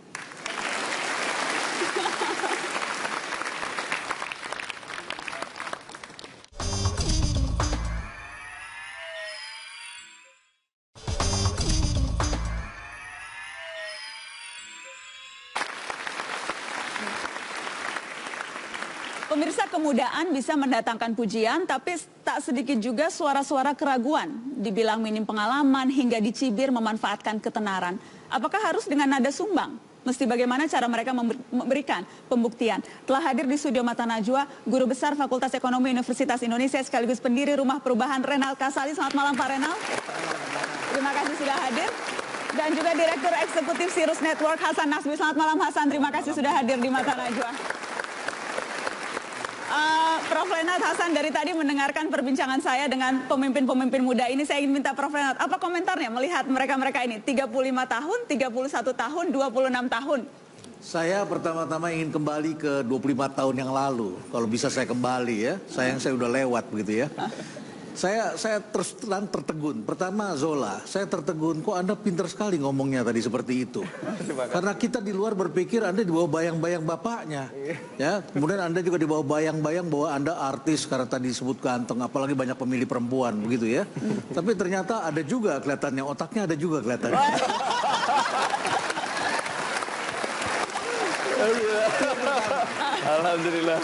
Pemirsa, kemudaan bisa mendatangkan pujian, tapi tak sedikit juga suara-suara keraguan. Dibilang minim pengalaman hingga dicibir memanfaatkan ketenaran. Apakah harus dengan nada sumbang? Mesti bagaimana cara mereka memberikan pembuktian? Telah hadir di studio Mata Najwa, Guru Besar Fakultas Ekonomi Universitas Indonesia sekaligus pendiri Rumah Perubahan Renald Kasali. Selamat malam Pak Renald. Terima kasih sudah hadir. Dan juga Direktur Eksekutif Sirus Network Hasan Nasbi. Selamat malam Hasan, terima kasih sudah hadir di Mata Najwa. Prof. Renald, Hasan dari tadi mendengarkan perbincangan saya dengan pemimpin-pemimpin muda ini. Saya ingin minta Prof. Renald, apa komentarnya melihat mereka-mereka ini? 35 tahun, 31 tahun, 26 tahun. Saya pertama-tama ingin kembali ke 25 tahun yang lalu. Kalau bisa saya kembali ya. Sayang saya udah lewat begitu ya. Saya terus terang tertegun. Pertama Zola, saya tertegun. Kok Anda pintar sekali ngomongnya tadi seperti itu. Karena kita di luar berpikir Anda dibawa bayang-bayang bapaknya. Ya, kemudian Anda juga dibawa bayang-bayang bahwa Anda artis karena tadi disebut ganteng. Apalagi banyak pemilih perempuan begitu ya. Tapi ternyata ada juga kelihatannya, otaknya ada juga kelihatannya. Alhamdulillah.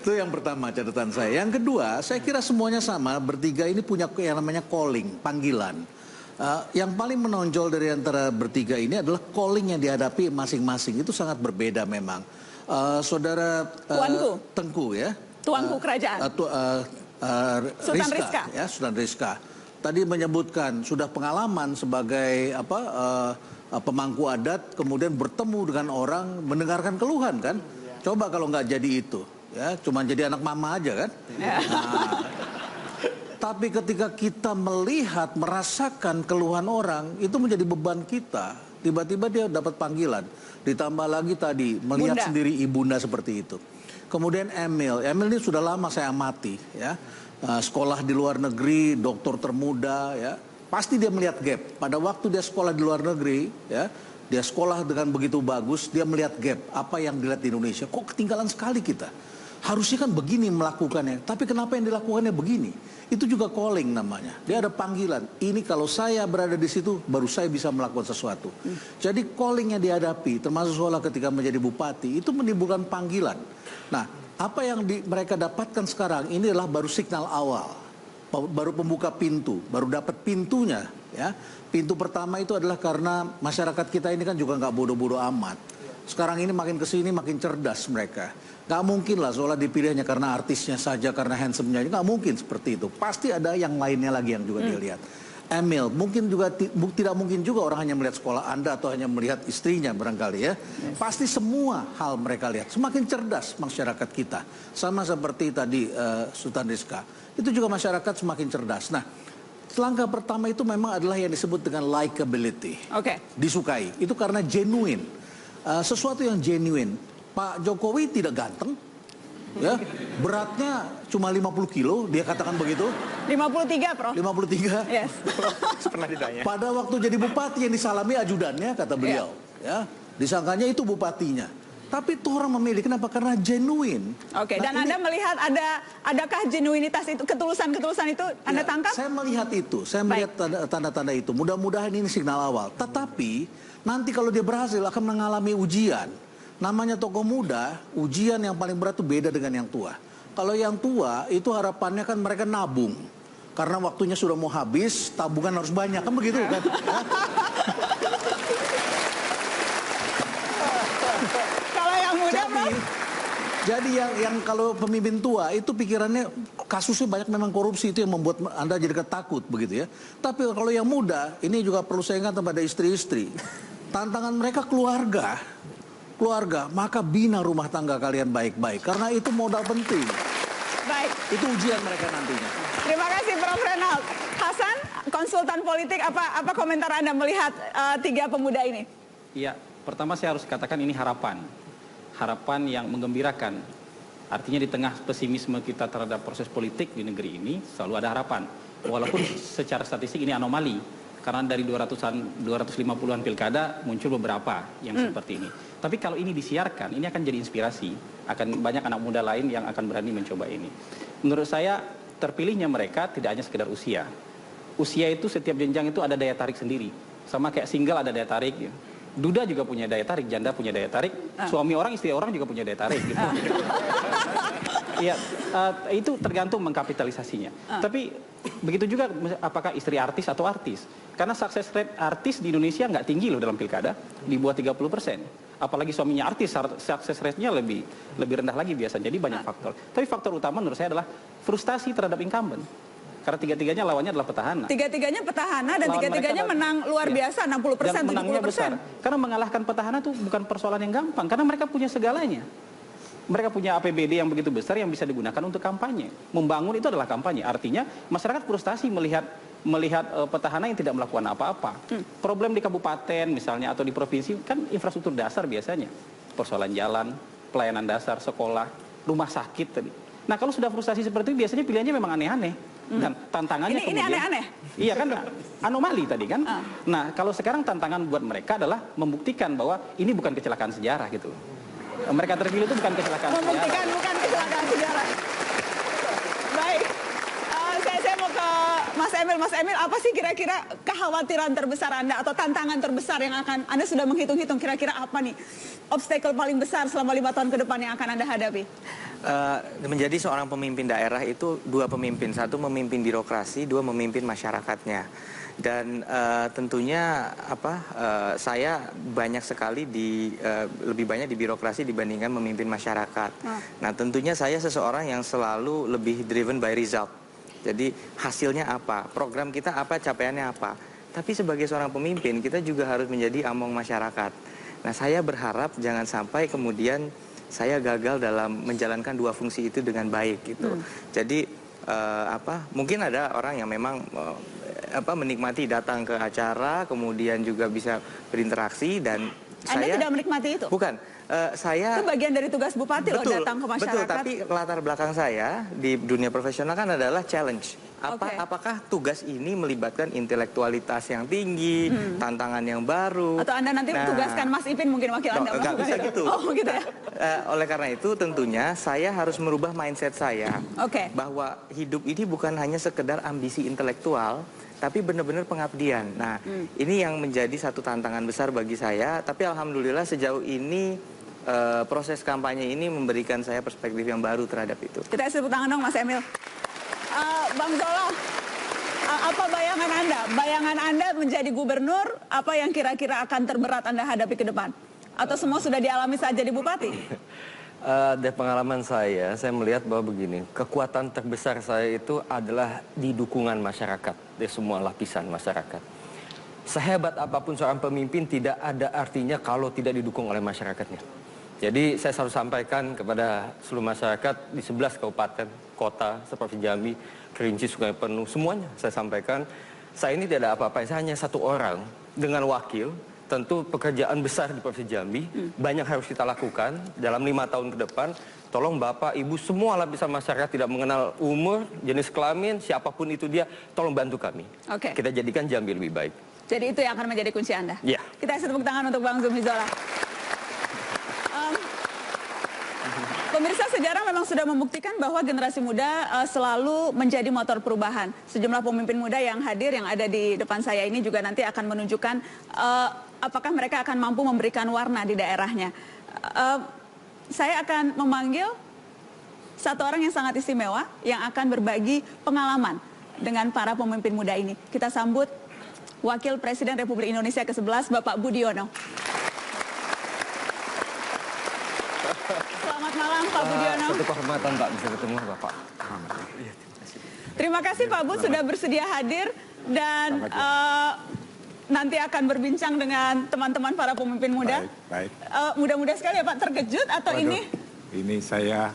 Itu yang pertama catatan saya. Yang kedua, saya kira semuanya sama. Bertiga ini punya yang namanya calling, panggilan. Yang paling menonjol dari antara bertiga ini adalah calling yang dihadapi masing-masing. Itu sangat berbeda memang. Saudara Tengku ya. Tuanku kerajaan. Sultan Rizka. Ya, Sultan Rizka. tadi menyebutkan sudah pengalaman sebagai pemangku adat, kemudian bertemu dengan orang, mendengarkan keluhan kan. Coba kalau nggak jadi itu, ya cuma jadi anak mama aja kan. Nah, tapi ketika kita melihat, merasakan keluhan orang, itu menjadi beban kita. Tiba-tiba dia dapat panggilan. Ditambah lagi tadi, melihat sendiri ibunda seperti itu. Kemudian Emil ini sudah lama saya amati, ya. Sekolah di luar negeri, dokter termuda, ya. Pasti dia melihat gap. Pada waktu dia sekolah di luar negeri, ya, dia sekolah dengan begitu bagus, dia melihat gap. Apa yang dilihat di Indonesia, kok ketinggalan sekali kita. Harusnya kan begini melakukannya, tapi kenapa yang dilakukannya begini? Itu juga calling namanya. Dia ada panggilan. Ini kalau saya berada di situ, baru saya bisa melakukan sesuatu. Jadi calling yang dihadapi, termasuk Zola ketika menjadi bupati, itu menimbulkan panggilan. Nah, apa yang mereka dapatkan sekarang, ini adalah baru signal awal. Baru pembuka pintu, baru dapat pintunya. Ya. Pintu pertama itu adalah karena masyarakat kita ini kan juga nggak bodoh-bodoh amat. Sekarang ini makin kesini makin cerdas mereka. Gak mungkin lah Zola dipilih hanya karena artisnya saja, karena handsome-nya. Gak mungkin seperti itu. Pasti ada yang lainnya lagi yang juga dia lihat. Emil, mungkin juga tidak mungkin juga orang hanya melihat sekolah Anda atau hanya melihat istrinya barangkali ya. Pasti semua hal mereka lihat. Semakin cerdas masyarakat kita. Sama seperti tadi Sultan Rizka. Itu juga masyarakat semakin cerdas. Nah, langkah pertama itu memang adalah yang disebut dengan likability. Disukai. Itu karena genuine. Sesuatu yang genuine. Pak Jokowi tidak ganteng, ya, beratnya cuma 50 kilo, dia katakan begitu. 53, Prof. 53. Yes. Pernah ditanya. Pada waktu jadi bupati yang disalami ajudannya, kata beliau. Ya, disangkanya itu bupatinya. Tapi itu orang memilih, kenapa? Karena genuine. Oke, dan Anda melihat adakah genuinitas itu, ketulusan itu Anda tangkap? Saya melihat itu, saya melihat tanda-tanda itu. Mudah-mudahan ini signal awal. Tetapi nanti kalau dia berhasil akan mengalami ujian. Namanya tokoh muda, ujian yang paling berat itu beda dengan yang tua. Kalau yang tua itu harapannya kan mereka nabung. Karena waktunya sudah mau habis, tabungan harus banyak. Kan begitu kan? Kalau yang muda, jadi yang kalau pemimpin tua itu pikirannya kasusnya banyak memang korupsi, itu yang membuat Anda jadi takut begitu ya. Tapi kalau yang muda, ini juga perlu saya ingatkan pada istri-istri. Tantangan mereka keluarga, maka bina rumah tangga kalian baik-baik. Karena itu modal penting. Baik. Itu ujian mereka nantinya. Terima kasih Prof. Renald. Hasan, konsultan politik, apa komentar Anda melihat tiga pemuda ini? Iya, pertama saya harus katakan ini harapan. Harapan yang menggembirakan. Artinya di tengah pesimisme kita terhadap proses politik di negeri ini, selalu ada harapan. Walaupun secara statistik ini anomali. Karena dari 250-an pilkada muncul beberapa yang seperti ini. Tapi kalau ini disiarkan, ini akan jadi inspirasi. Akan banyak anak muda lain yang akan berani mencoba ini. Menurut saya, terpilihnya mereka tidak hanya sekedar usia. Usia itu setiap jenjang itu ada daya tarik sendiri. Sama kayak single ada daya tarik. Ya. Duda juga punya daya tarik, janda punya daya tarik. Suami orang, istri orang juga punya daya tarik. Gitu. Ya, itu tergantung mengkapitalisasinya. Tapi begitu juga apakah istri artis atau artis. Karena sukses rate artis di Indonesia nggak tinggi loh dalam pilkada, di bawah 30%. Apalagi suaminya artis, sukses rate-nya lebih rendah lagi biasa. Jadi banyak faktor. Tapi faktor utama menurut saya adalah frustasi terhadap incumbent. Karena tiga-tiganya lawannya adalah petahana. Tiga-tiganya petahana dan tiga-tiganya menang luar biasa, 60%, dan menangnya 70%. Besar. Karena mengalahkan petahana itu bukan persoalan yang gampang. Karena mereka punya segalanya. Mereka punya APBD yang begitu besar yang bisa digunakan untuk kampanye. Membangun itu adalah kampanye. Artinya masyarakat frustasi melihat petahana yang tidak melakukan apa-apa. Problem di kabupaten misalnya atau di provinsi kan infrastruktur dasar biasanya. Persoalan jalan, pelayanan dasar, sekolah, rumah sakit tadi. Nah kalau sudah frustasi seperti itu biasanya pilihannya memang aneh-aneh. Dan tantangannya ini aneh-aneh? Iya kan, anomali tadi kan. Nah kalau sekarang tantangan buat mereka adalah membuktikan bahwa ini bukan kecelakaan sejarah gitu. Mereka terpilih itu bukan kecelakaan sejarah. Membuktikan bukan kecelakaan sejarah. Baik. Saya mau ke Mas Emil. Mas Emil, apa sih kira-kira kekhawatiran terbesar Anda atau tantangan terbesar yang akan Anda sudah menghitung-hitung kira-kira apa nih obstacle paling besar selama 5 tahun ke depan yang akan Anda hadapi? Menjadi seorang pemimpin daerah itu dua pemimpin. Satu memimpin birokrasi, dua memimpin masyarakatnya. Dan tentunya saya banyak sekali lebih banyak di birokrasi dibandingkan memimpin masyarakat. Nah tentunya saya seseorang yang selalu lebih driven by result. Jadi hasilnya apa, program kita apa, capaiannya apa. Tapi sebagai seorang pemimpin kita juga harus menjadi among masyarakat. Nah, saya berharap jangan sampai kemudian saya gagal dalam menjalankan dua fungsi itu dengan baik gitu. Jadi mungkin ada orang yang memang menikmati datang ke acara, kemudian juga bisa berinteraksi, dan Anda saya tidak menikmati itu? Bukan. Saya itu bagian dari tugas bupati loh, datang ke masyarakat. Betul, tapi latar belakang saya di dunia profesional kan adalah challenge. Apakah tugas ini melibatkan intelektualitas yang tinggi, tantangan yang baru? Atau Anda nanti tugaskan Mas Ipin mungkin wakil Anda? Nggak bisa gitu. Oh gitu ya? Oleh karena itu tentunya saya harus merubah mindset saya. Bahwa hidup ini bukan hanya sekedar ambisi intelektual, tapi benar-benar pengabdian. Nah, ini yang menjadi satu tantangan besar bagi saya. Tapi alhamdulillah sejauh ini proses kampanye ini memberikan saya perspektif yang baru terhadap itu. Kita tepuk tangan dong Mas Emil. Bang Zola, apa bayangan Anda? Bayangan Anda menjadi gubernur, apa yang kira-kira akan terberat Anda hadapi ke depan? Atau semua sudah dialami saat jadi bupati? Dari pengalaman saya melihat bahwa begini, kekuatan terbesar saya itu adalah di dukungan masyarakat, dari semua lapisan masyarakat. Sehebat apapun seorang pemimpin tidak ada artinya kalau tidak didukung oleh masyarakatnya. Jadi saya selalu sampaikan kepada seluruh masyarakat di 11 kabupaten, kota seperti Jambi, Kerinci, Sungai Penuh, semuanya saya sampaikan, saya ini tidak ada apa-apa, saya hanya satu orang dengan wakil. Tentu pekerjaan besar di Provinsi Jambi, banyak harus kita lakukan dalam 5 tahun ke depan. Tolong Bapak, Ibu, semua lapisan masyarakat tidak mengenal umur, jenis kelamin, siapapun itu dia, tolong bantu kami. Kita jadikan Jambi lebih baik. Jadi itu yang akan menjadi kunci Anda? Iya. Kita tepuk tangan untuk Bang Zumi Zola. Pemirsa, sejarah memang sudah membuktikan bahwa generasi muda selalu menjadi motor perubahan. Sejumlah pemimpin muda yang hadir, yang ada di depan saya ini juga nanti akan menunjukkan apakah mereka akan mampu memberikan warna di daerahnya. Saya akan memanggil satu orang yang sangat istimewa, yang akan berbagi pengalaman dengan para pemimpin muda ini. Kita sambut Wakil Presiden Republik Indonesia ke-11, Bapak Budiono. Selamat malam Pak Budiono. Satu kehormatan Pak bisa ketemu Bapak. Terima kasih Pak Bud sudah bersedia hadir dan nanti akan berbincang dengan teman-teman para pemimpin muda. Baik. Mudah-mudah sekali ya Pak, terkejut atau ini? Ini saya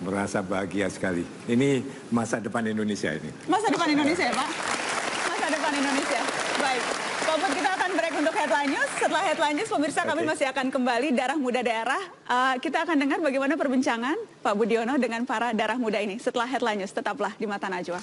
merasa bahagia sekali. Ini masa depan Indonesia ini. Masa depan Indonesia ya Pak? Masa depan Indonesia. Baik. Pak Bud, kita akan break untuk Headline News. Setelah Headline News, pemirsa kami masih akan kembali Darah Muda Daerah. Kita akan dengar bagaimana perbincangan Pak Budiono dengan para darah muda ini. Setelah Headline News, tetaplah di Mata Najwa.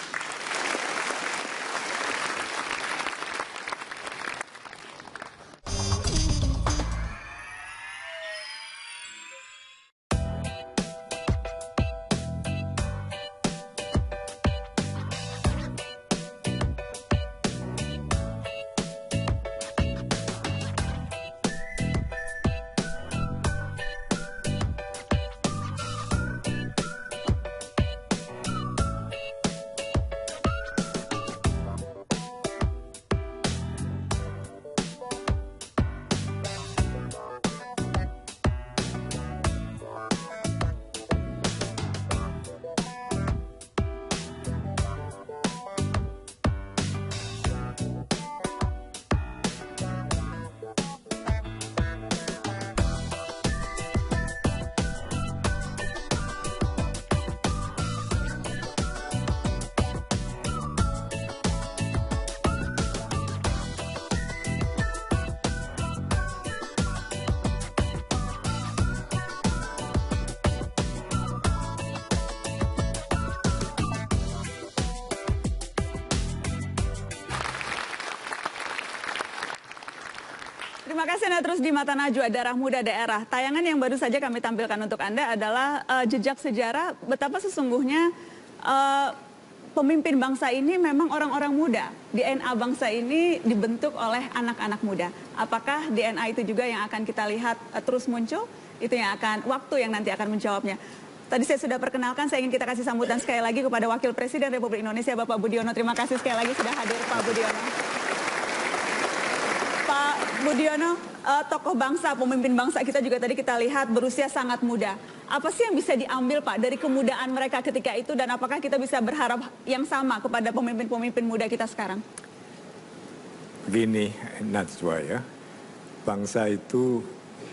Terima kasih Anda terus di Mata Najwa, Darah Muda Daerah. Tayangan yang baru saja kami tampilkan untuk Anda adalah jejak sejarah betapa sesungguhnya pemimpin bangsa ini memang orang-orang muda. DNA bangsa ini dibentuk oleh anak-anak muda. Apakah DNA itu juga yang akan kita lihat terus muncul? Itu yang akan, waktu yang nanti akan menjawabnya. Tadi saya sudah perkenalkan, saya ingin kita kasih sambutan sekali lagi kepada Wakil Presiden Republik Indonesia, Bapak Budiono. Terima kasih sekali lagi sudah hadir, Pak Budiono. Pak Budiono, tokoh bangsa, pemimpin bangsa kita juga tadi kita lihat berusia sangat muda. Apa sih yang bisa diambil Pak dari kemudaan mereka ketika itu dan apakah kita bisa berharap yang sama kepada pemimpin-pemimpin muda kita sekarang? Begini, Najwa ya, bangsa itu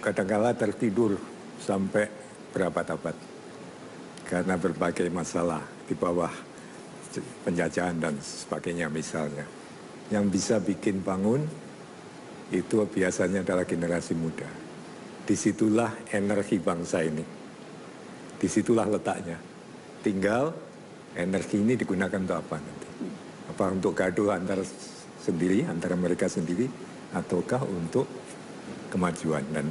kadang-kala tertidur sampai berabad-abad karena berbagai masalah di bawah penjajahan dan sebagainya misalnya. Yang bisa bikin bangun itu biasanya adalah generasi muda. Disitulah energi bangsa ini. Disitulah letaknya. Tinggal energi ini digunakan untuk apa nanti? Apa untuk gaduh antara mereka sendiri, ataukah untuk kemajuan? Dan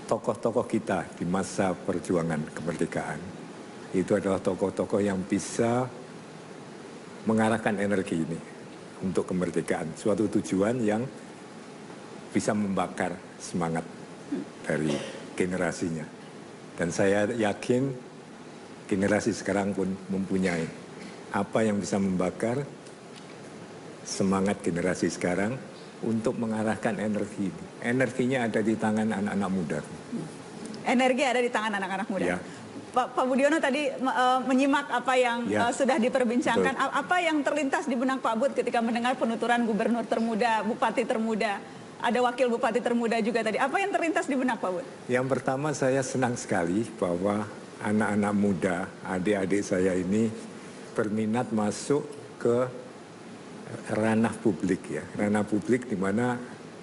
tokoh-tokoh kita di masa perjuangan kemerdekaan itu adalah tokoh-tokoh yang bisa mengarahkan energi ini untuk kemerdekaan, suatu tujuan yang bisa membakar semangat dari generasinya. Dan saya yakin generasi sekarang pun mempunyai apa yang bisa membakar semangat generasi sekarang untuk mengarahkan energi ini. Energinya ada di tangan anak-anak muda. Energi ada di tangan anak-anak muda. Ya. Pak Budiono tadi menyimak apa yang sudah diperbincangkan. Betul. Apa yang terlintas di benak Pak Bud ketika mendengar penuturan gubernur termuda, bupati termuda, ada wakil bupati termuda juga tadi. Apa yang terlintas di benak Pak Bud? Yang pertama saya senang sekali bahwa anak-anak muda, adik-adik saya ini berminat masuk ke ranah publik ya. Ranah publik di mana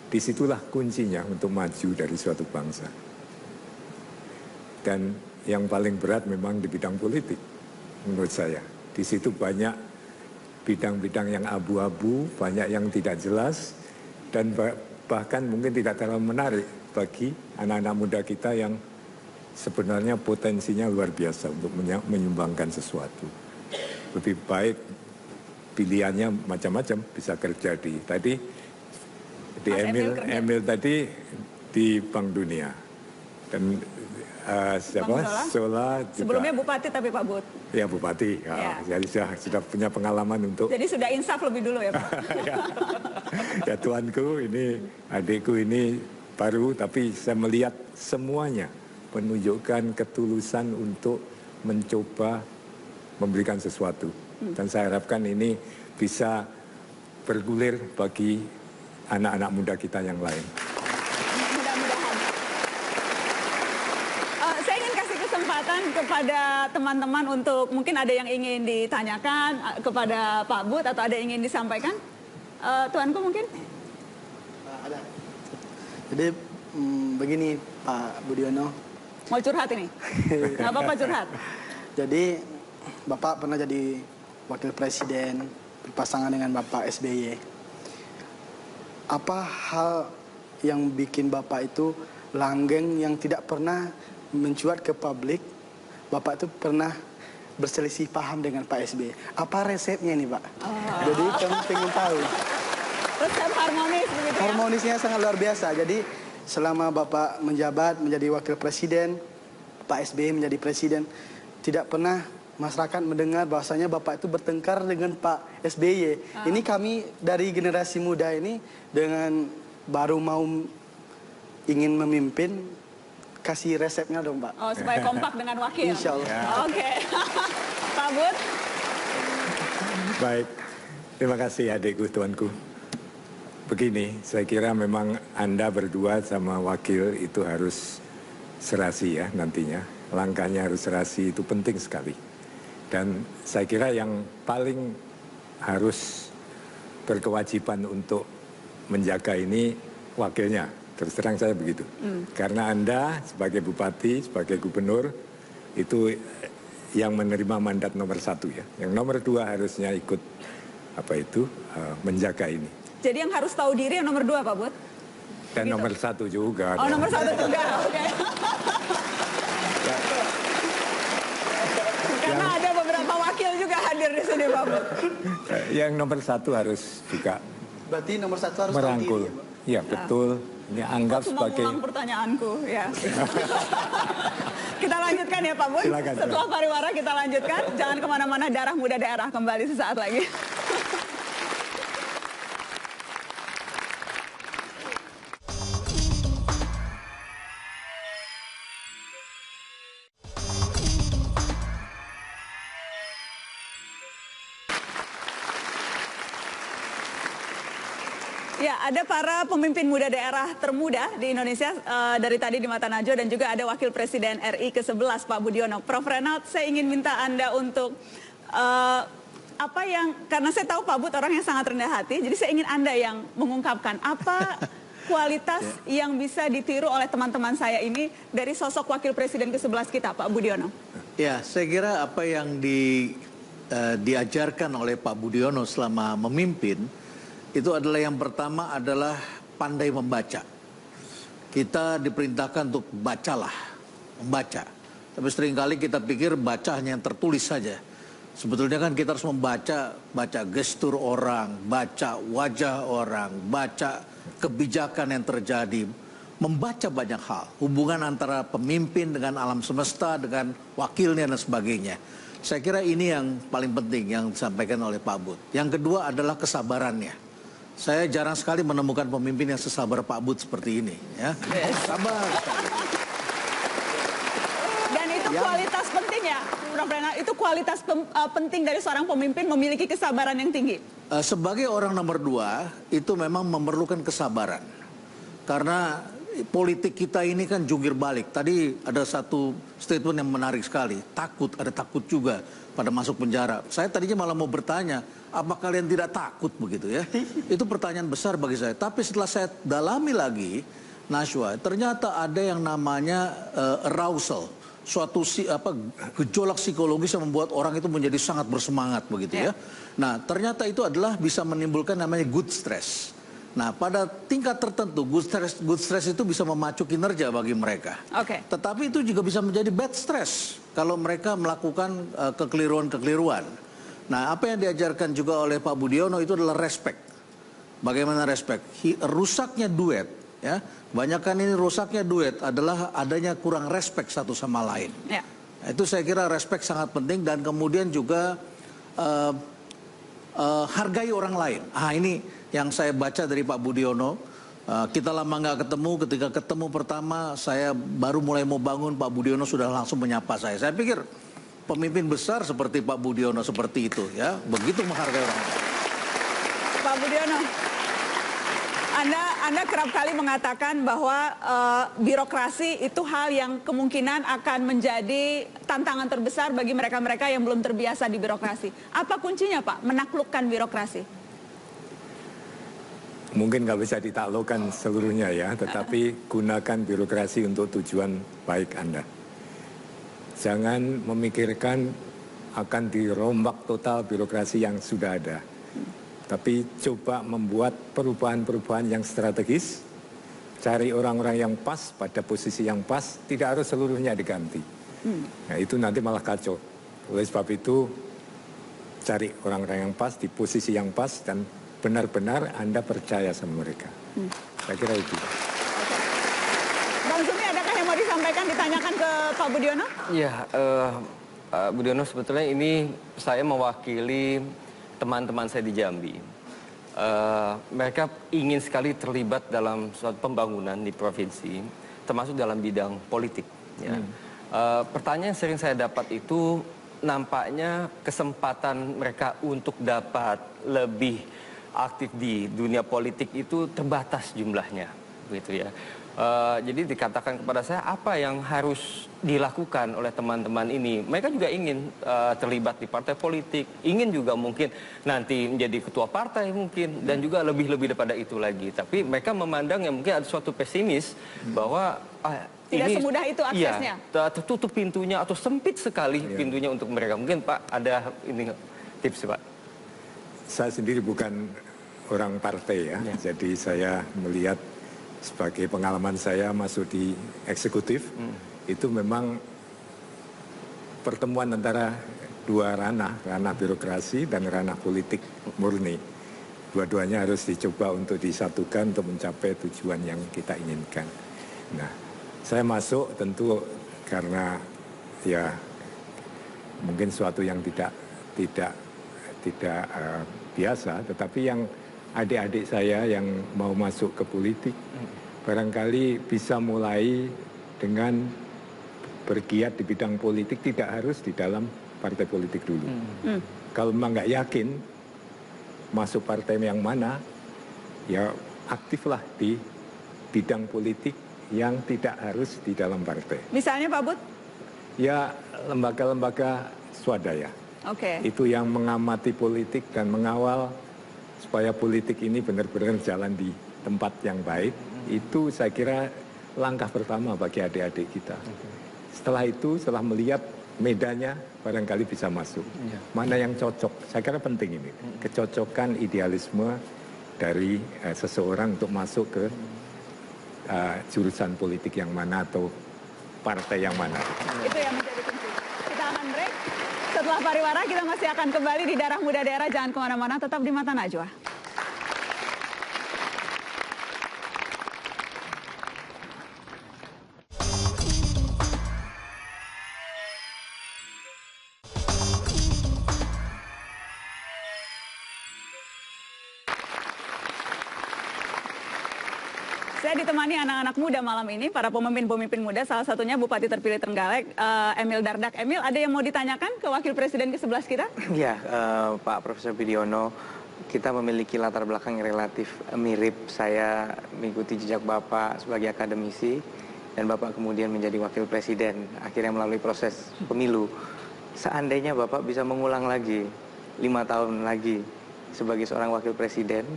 disitulah kuncinya untuk maju dari suatu bangsa. Dan yang paling berat memang di bidang politik menurut saya. Di situ banyak bidang-bidang yang abu-abu, banyak yang tidak jelas, dan bahkan mungkin tidak terlalu menarik bagi anak-anak muda kita yang sebenarnya potensinya luar biasa untuk menyumbangkan sesuatu. Lebih baik pilihannya macam-macam, bisa kerja di Emil tadi di Bank Dunia. Dan siapa? Zola juga. Sebelumnya bupati tapi Pak Bud. Ya bupati, jadi sudah punya pengalaman untuk. Jadi sudah insaf lebih dulu ya Pak. Ya tuanku ini, adikku ini baru, tapi saya melihat semuanya menunjukkan ketulusan untuk mencoba memberikan sesuatu. Dan saya harapkan ini bisa bergulir bagi anak-anak muda kita yang lain. Kepada teman-teman untuk mungkin ada yang ingin ditanyakan kepada Pak Bud atau ada yang ingin disampaikan, tuanku mungkin? Ada. Jadi begini Pak Budiono. Mau curhat ini? Nggak apa-apa curhat. Jadi Bapak pernah jadi wakil presiden berpasangan dengan Bapak SBY. Apa hal yang bikin Bapak itu langgeng yang tidak pernah mencuat ke publik? Bapak itu pernah berselisih paham dengan Pak SBY. Apa resepnya nih Pak? Jadi kami pengen tahu. Resep harmonis begitu ya? Harmonisnya sangat luar biasa. Jadi selama Bapak menjabat menjadi wakil presiden, Pak SBY menjadi presiden, tidak pernah masyarakat mendengar bahwasanya Bapak itu bertengkar dengan Pak SBY. Ini kami dari generasi muda ini dengan baru mau ingin memimpin, kasih resepnya dong Pak. Oh, supaya kompak dengan wakil. Insya Allah. Oke. Pak Bud. Baik, terima kasih adikku, tuanku. Begini, saya kira memang Anda berdua sama wakil itu harus serasi ya nantinya. Langkahnya harus serasi, itu penting sekali. Dan saya kira yang paling harus berkewajiban untuk menjaga ini wakilnya. Terus terang saya begitu. Karena Anda sebagai bupati, sebagai gubernur, itu yang menerima mandat nomor 1 ya. Yang nomor 2 harusnya ikut menjaga ini. Jadi yang harus tahu diri yang nomor 2 Pak Bud? Dan begitu? nomor 1 juga. Oh nomor 1 juga, oke. Karena ada beberapa wakil juga hadir di sini Pak Bud. Yang nomor 1 harus juga Berarti nomor 1 harus merangkul. tahu diri Ya betul. Ini anggap sebagai. Mengulang pertanyaanku ya. Kita lanjutkan ya Pak Bud. Silakan, Setelah pariwara kita lanjutkan. Jangan kemana-mana, Darah Muda Daerah kembali sesaat lagi. Ya, ada para pemimpin muda daerah termuda di Indonesia dari tadi di Mata Najwa, dan juga ada Wakil Presiden RI ke-11 Pak Budiono. Prof. Renald, saya ingin minta Anda untuk apa yang, karena saya tahu Pak Bud orang yang sangat rendah hati, jadi saya ingin Anda yang mengungkapkan apa kualitas yang bisa ditiru oleh teman-teman saya ini dari sosok Wakil Presiden ke-11 kita, Pak Budiono. Ya, saya kira apa yang diajarkan oleh Pak Budiono selama memimpin itu adalah yang pertama adalah pandai membaca. Kita diperintahkan untuk bacalah, membaca. Tapi seringkali kita pikir baca hanya yang tertulis saja. Sebetulnya kan kita harus baca gestur orang, baca wajah orang, baca kebijakan yang terjadi, membaca banyak hal. Hubungan antara pemimpin dengan alam semesta, dengan wakilnya dan sebagainya. Saya kira ini yang paling penting yang disampaikan oleh Pak Bud. Yang kedua adalah kesabarannya. Saya jarang sekali menemukan pemimpin yang sesabar Pak Bud seperti ini, ya. Sabar. Dan itu kualitas penting ya, Prof. Renald, itu kualitas penting dari seorang pemimpin, memiliki kesabaran yang tinggi. Sebagai orang nomor 2, itu memang memerlukan kesabaran. Karena politik kita ini kan jungkir balik. Tadi ada satu statement yang menarik sekali, takut, ada takut juga pada masuk penjara. Saya tadinya malah mau bertanya, apa kalian tidak takut begitu ya? Itu pertanyaan besar bagi saya. Tapi setelah saya dalami lagi, Najwa, ternyata ada yang namanya arousal, suatu gejolak psikologis yang membuat orang itu menjadi sangat bersemangat begitu ya. Nah, ternyata itu adalah bisa menimbulkan namanya good stress. Nah, pada tingkat tertentu good stress itu bisa memacu kinerja bagi mereka. Tetapi itu juga bisa menjadi bad stress kalau mereka melakukan kekeliruan-kekeliruan. Nah, apa yang diajarkan juga oleh Pak Budiono itu adalah respect. Bagaimana respect? Rusaknya duet, ya. Banyakkan ini rusaknya duet adalah adanya kurang respect satu sama lain. Nah, itu saya kira respect sangat penting, dan kemudian juga hargai orang lain. Ini yang saya baca dari Pak Budiono. Kita lama nggak ketemu, ketika ketemu pertama saya baru mulai mau bangun, Pak Budiono sudah langsung menyapa saya. Saya pikir pemimpin besar seperti Pak Budiono seperti itu, ya, begitu menghargai orang lain. Pak Budiono, Anda kerap kali mengatakan bahwa birokrasi itu hal yang kemungkinan akan menjadi tantangan terbesar bagi mereka-mereka yang belum terbiasa di birokrasi. Apa kuncinya, Pak, menaklukkan birokrasi? Mungkin nggak bisa ditaklukkan seluruhnya ya, tetapi gunakan birokrasi untuk tujuan baik Anda. Jangan memikirkan akan dirombak total birokrasi yang sudah ada. Tapi coba membuat perubahan-perubahan yang strategis, cari orang-orang yang pas pada posisi yang pas, tidak harus seluruhnya diganti. Nah, itu nanti malah kacau. Oleh sebab itu, cari orang-orang yang pas di posisi yang pas dan benar-benar Anda percaya sama mereka. Saya kira itu. Bang Zumi, adakah yang mau disampaikan, ditanyakan ke Pak Budiono? Iya, Pak Budiono, sebetulnya ini saya mewakili teman-teman saya di Jambi. Mereka ingin sekali terlibat dalam suatu pembangunan di provinsi, termasuk dalam bidang politik. Ya. Pertanyaan yang sering saya dapat itu, nampaknya kesempatan mereka untuk dapat lebih aktif di dunia politik itu terbatas jumlahnya, begitu ya. Jadi dikatakan kepada saya apa yang harus dilakukan oleh teman-teman ini. Mereka juga ingin terlibat di partai politik, ingin juga mungkin nanti menjadi ketua partai mungkin, dan juga lebih-lebih daripada itu lagi. Tapi mereka memandang yang mungkin ada suatu pesimis bahwa tidak ini, semudah itu aksesnya. Iya, tertutup pintunya atau sempit sekali pintunya untuk mereka. Mungkin Pak ada ini tips, Pak. Saya sendiri bukan orang partai ya, jadi saya melihat sebagai pengalaman saya masuk di eksekutif, itu memang pertemuan antara dua ranah birokrasi dan ranah politik murni. Dua-duanya harus dicoba untuk disatukan untuk mencapai tujuan yang kita inginkan. Nah, saya masuk tentu karena ya mungkin suatu yang tidak biasa, tetapi yang adik-adik saya yang mau masuk ke politik barangkali bisa mulai dengan bergiat di bidang politik, tidak harus di dalam partai politik dulu. Kalau memang nggak yakin masuk partai yang mana, ya aktiflah di bidang politik yang tidak harus di dalam partai. Misalnya Pak Bud? Ya, lembaga-lembaga swadaya. Oke. Itu yang mengamati politik dan mengawal supaya politik ini benar-benar jalan di tempat yang baik. Itu saya kira langkah pertama bagi adik-adik kita. Setelah itu, setelah melihat medannya, barangkali bisa masuk. Mana yang cocok? Saya kira penting ini. Kecocokan idealisme dari seseorang untuk masuk ke jurusan politik yang mana atau partai yang mana. Itu yang menjadi kunci. Kita akan break. Setelah pariwara kita masih akan kembali di Darah Muda Daerah. Jangan kemana-mana, tetap di Mata Najwa. Saya ditemani anak-anak muda malam ini, para pemimpin-pemimpin muda, salah satunya Bupati terpilih Trenggalek, Emil Dardak. Emil, ada yang mau ditanyakan ke Wakil Presiden ke-11 kita? Ya, Pak Profesor Bidiono, kita memiliki latar belakang yang relatif mirip. Saya mengikuti jejak Bapak sebagai akademisi, dan Bapak kemudian menjadi Wakil Presiden, akhirnya melalui proses pemilu. Seandainya Bapak bisa mengulang lagi, 5 tahun lagi, sebagai seorang Wakil Presiden,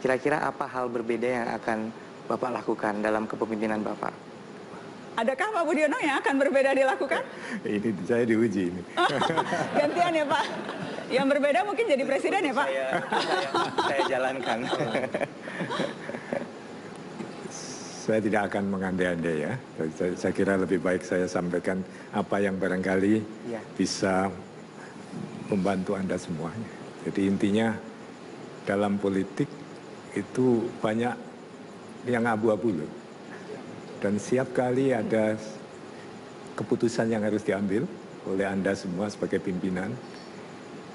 kira-kira apa hal berbeda yang akan Bapak lakukan dalam kepemimpinan Bapak? Adakah Pak Budiono yang akan berbeda dilakukan? Ini saya diuji ini. Gantian ya Pak. Yang berbeda mungkin jadi presiden ya Pak? Saya jalankan. Saya tidak akan mengandai-andai ya. Saya kira lebih baik saya sampaikan apa yang barangkali bisa membantu Anda semuanya. Jadi intinya dalam politik itu banyak yang abu-abu loh. Dan setiap kali ada keputusan yang harus diambil oleh Anda semua sebagai pimpinan,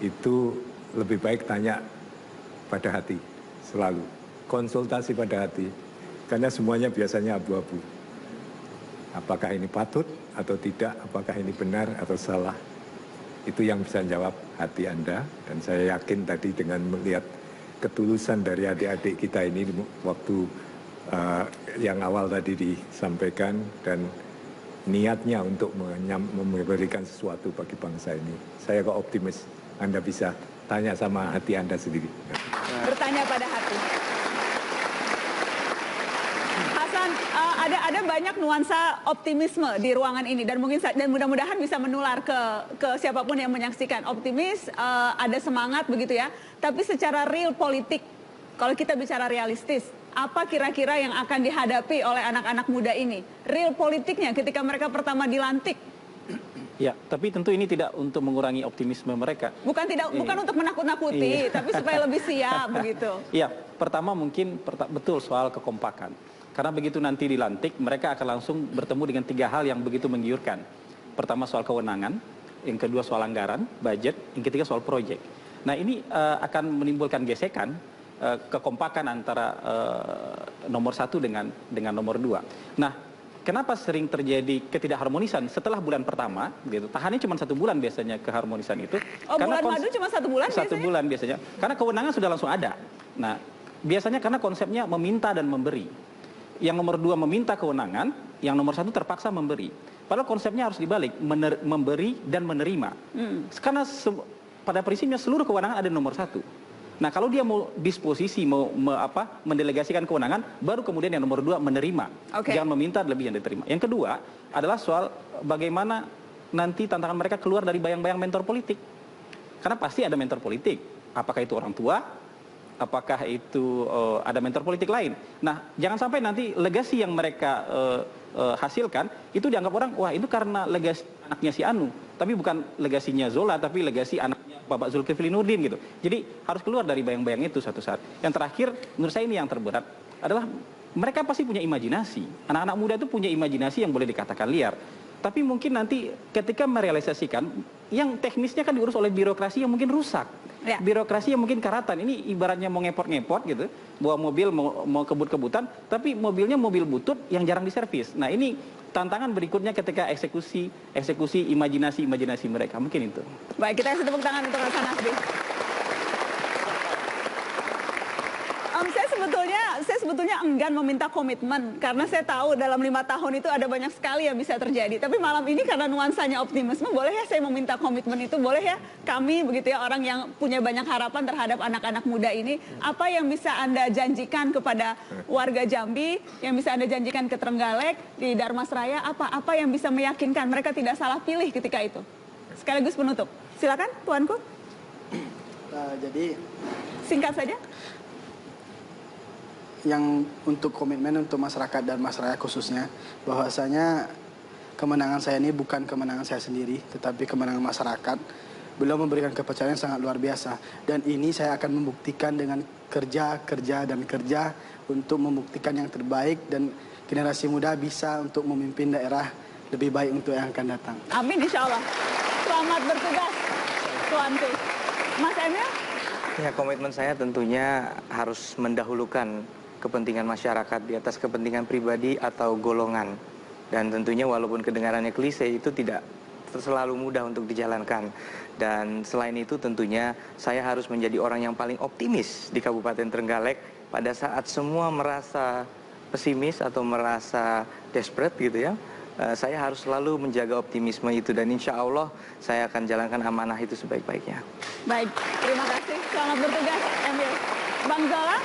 itu lebih baik tanya pada hati selalu. Konsultasi pada hati. Karena semuanya biasanya abu-abu. Apakah ini patut atau tidak, apakah ini benar atau salah. Itu yang bisa jawab hati Anda. Dan saya yakin tadi dengan melihat ketulusan dari adik-adik kita ini waktu yang awal tadi disampaikan dan niatnya untuk memberikan sesuatu bagi bangsa ini. Saya kok optimis Anda bisa tanya sama hati Anda sendiri. Bertanya pada hati. Hasan, ada banyak nuansa optimisme di ruangan ini dan mungkin dan mudah-mudahan bisa menular ke siapapun yang menyaksikan. Optimis, ada semangat begitu ya. Tapi secara real politik, kalau kita bicara realistis, apa kira-kira yang akan dihadapi oleh anak-anak muda ini? Real politiknya ketika mereka pertama dilantik. Ya, tapi tentu ini tidak untuk mengurangi optimisme mereka. Bukan untuk menakut-nakuti, tapi supaya lebih siap begitu. Iya, pertama mungkin betul soal kekompakan. Karena begitu nanti dilantik, mereka akan langsung bertemu dengan 3 hal yang begitu menggiurkan. Pertama soal kewenangan, yang kedua soal anggaran, budget, yang ketiga soal proyek. Nah ini akan menimbulkan gesekan, kekompakan antara nomor 1 dengan nomor 2. Nah, kenapa sering terjadi ketidakharmonisan setelah bulan pertama? Gitu. Tahannya cuma 1 bulan biasanya keharmonisan itu. Oh, karena bulan madu cuma 1 bulan biasanya? 1 bulan biasanya. Karena kewenangan sudah langsung ada. Nah, biasanya karena konsepnya meminta dan memberi. Yang nomor 2 meminta kewenangan, yang nomor 1 terpaksa memberi. Padahal konsepnya harus dibalik, memberi dan menerima. Karena pada prinsipnya seluruh kewenangan ada di nomor 1. Nah, kalau dia mau disposisi, mendelegasikan kewenangan, baru kemudian yang nomor 2 menerima. Jangan meminta lebih yang diterima. Yang kedua adalah soal bagaimana nanti tantangan mereka keluar dari bayang-bayang mentor politik. Karena pasti ada mentor politik. Apakah itu orang tua? Apakah itu ada mentor politik lain? Nah, jangan sampai nanti legasi yang mereka hasilkan itu dianggap orang, wah itu karena legasi anaknya si Anu, tapi bukan legasinya Zola, tapi legasi anaknya Bapak Zulkifli Nurdin gitu. Jadi harus keluar dari bayang-bayang itu satu saat. Yang terakhir, menurut saya ini yang terberat adalah mereka pasti punya imajinasi. Anak-anak muda itu punya imajinasi yang boleh dikatakan liar. Tapi mungkin nanti ketika merealisasikan, yang teknisnya kan diurus oleh birokrasi yang mungkin rusak. Ya. Birokrasi yang mungkin karatan. Ini ibaratnya mau ngepot-ngepot gitu. Bawa mobil mau kebut-kebutan, tapi mobilnya mobil butut yang jarang diservis. Nah ini tantangan berikutnya ketika eksekusi imajinasi mereka. Mungkin itu. Baik, kita kasih tepuk tangan untuk Hasan Nasbi. Saya sebetulnya enggan meminta komitmen karena saya tahu dalam 5 tahun itu ada banyak sekali yang bisa terjadi. Tapi malam ini karena nuansanya optimisme, boleh ya saya meminta komitmen itu, boleh ya kami begitu ya orang yang punya banyak harapan terhadap anak-anak muda ini. Apa yang bisa Anda janjikan kepada warga Jambi, yang bisa Anda janjikan ke Trenggalek, di Darmasraya, apa yang bisa meyakinkan mereka tidak salah pilih ketika itu? Sekaligus penutup. Silakan Tuanku. Jadi singkat saja. Yang untuk komitmen untuk masyarakat dan Darmasraya khususnya, bahwasanya kemenangan saya ini bukan kemenangan saya sendiri, tetapi kemenangan masyarakat. Beliau memberikan kepercayaan yang sangat luar biasa. Dan ini saya akan membuktikan dengan kerja untuk membuktikan yang terbaik dan generasi muda bisa untuk memimpin daerah lebih baik untuk yang akan datang. Amin, insya Allah. Selamat bertugas, Tuanku. Mas Emil? Ya, komitmen saya tentunya harus mendahulukan kepentingan masyarakat di atas kepentingan pribadi atau golongan. Dan tentunya walaupun kedengarannya klise itu tidak selalu mudah untuk dijalankan. Dan selain itu tentunya saya harus menjadi orang yang paling optimis di Kabupaten Trenggalek pada saat semua merasa pesimis atau merasa desperate gitu ya. Saya harus selalu menjaga optimisme itu dan insya Allah saya akan jalankan amanah itu sebaik-baiknya. Baik, terima kasih. Selamat bertugas, Emil. Bang Zola?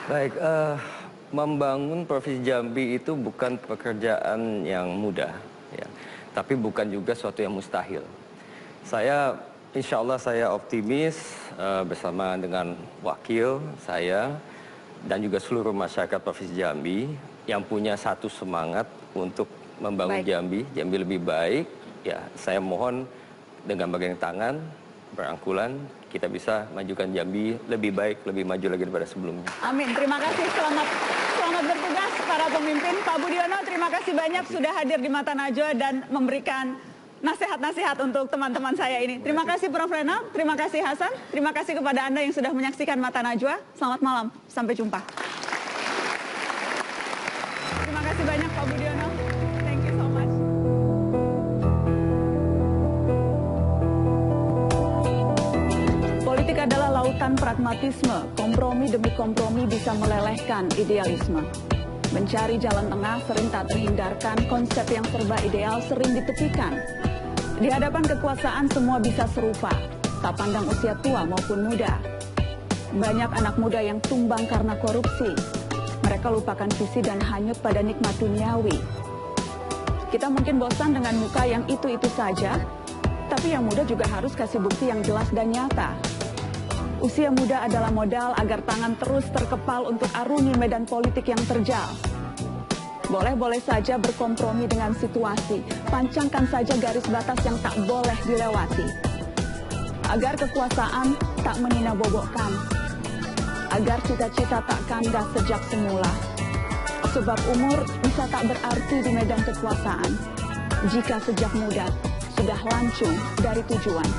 Baik, membangun Provinsi Jambi itu bukan pekerjaan yang mudah, ya. Tapi bukan juga suatu yang mustahil. Insya Allah saya optimis bersama dengan wakil saya dan juga seluruh masyarakat Provinsi Jambi yang punya satu semangat untuk membangun Jambi lebih baik. Ya, saya mohon dengan bergandeng tangan, berangkulan, kita bisa majukan Jambi lebih baik, lebih maju lagi daripada sebelumnya. Amin. Terima kasih. Selamat bertugas para pemimpin. Pak Budiono, terima kasih banyak sudah hadir di Mata Najwa dan memberikan nasihat-nasihat untuk teman-teman saya ini. Terima kasih Prof. Renal, terima kasih Hasan, terima kasih kepada Anda yang sudah menyaksikan Mata Najwa. Selamat malam, sampai jumpa. Terima kasih banyak Pak Budiono. Thank you so much. Politik adalah lautan pragmatisme. Kompromi demi kompromi bisa melelehkan idealisme. Mencari jalan tengah sering tak terhindarkan, konsep yang serba ideal sering ditepikan. Di hadapan kekuasaan semua bisa serupa, tak pandang usia tua maupun muda. Banyak anak muda yang tumbang karena korupsi. Mereka lupakan visi dan hanyut pada nikmat duniawi. Kita mungkin bosan dengan muka yang itu-itu saja, tapi yang muda juga harus kasih bukti yang jelas dan nyata. Usia muda adalah modal agar tangan terus terkepal untuk arungi medan politik yang terjal. Boleh-boleh saja berkompromi dengan situasi, pancangkan saja garis batas yang tak boleh dilewati. Agar kekuasaan tak menina-bobokkan, agar cita-cita tak kandas sejak semula. Sebab umur bisa tak berarti di medan kekuasaan, jika sejak muda sudah lancung dari tujuan.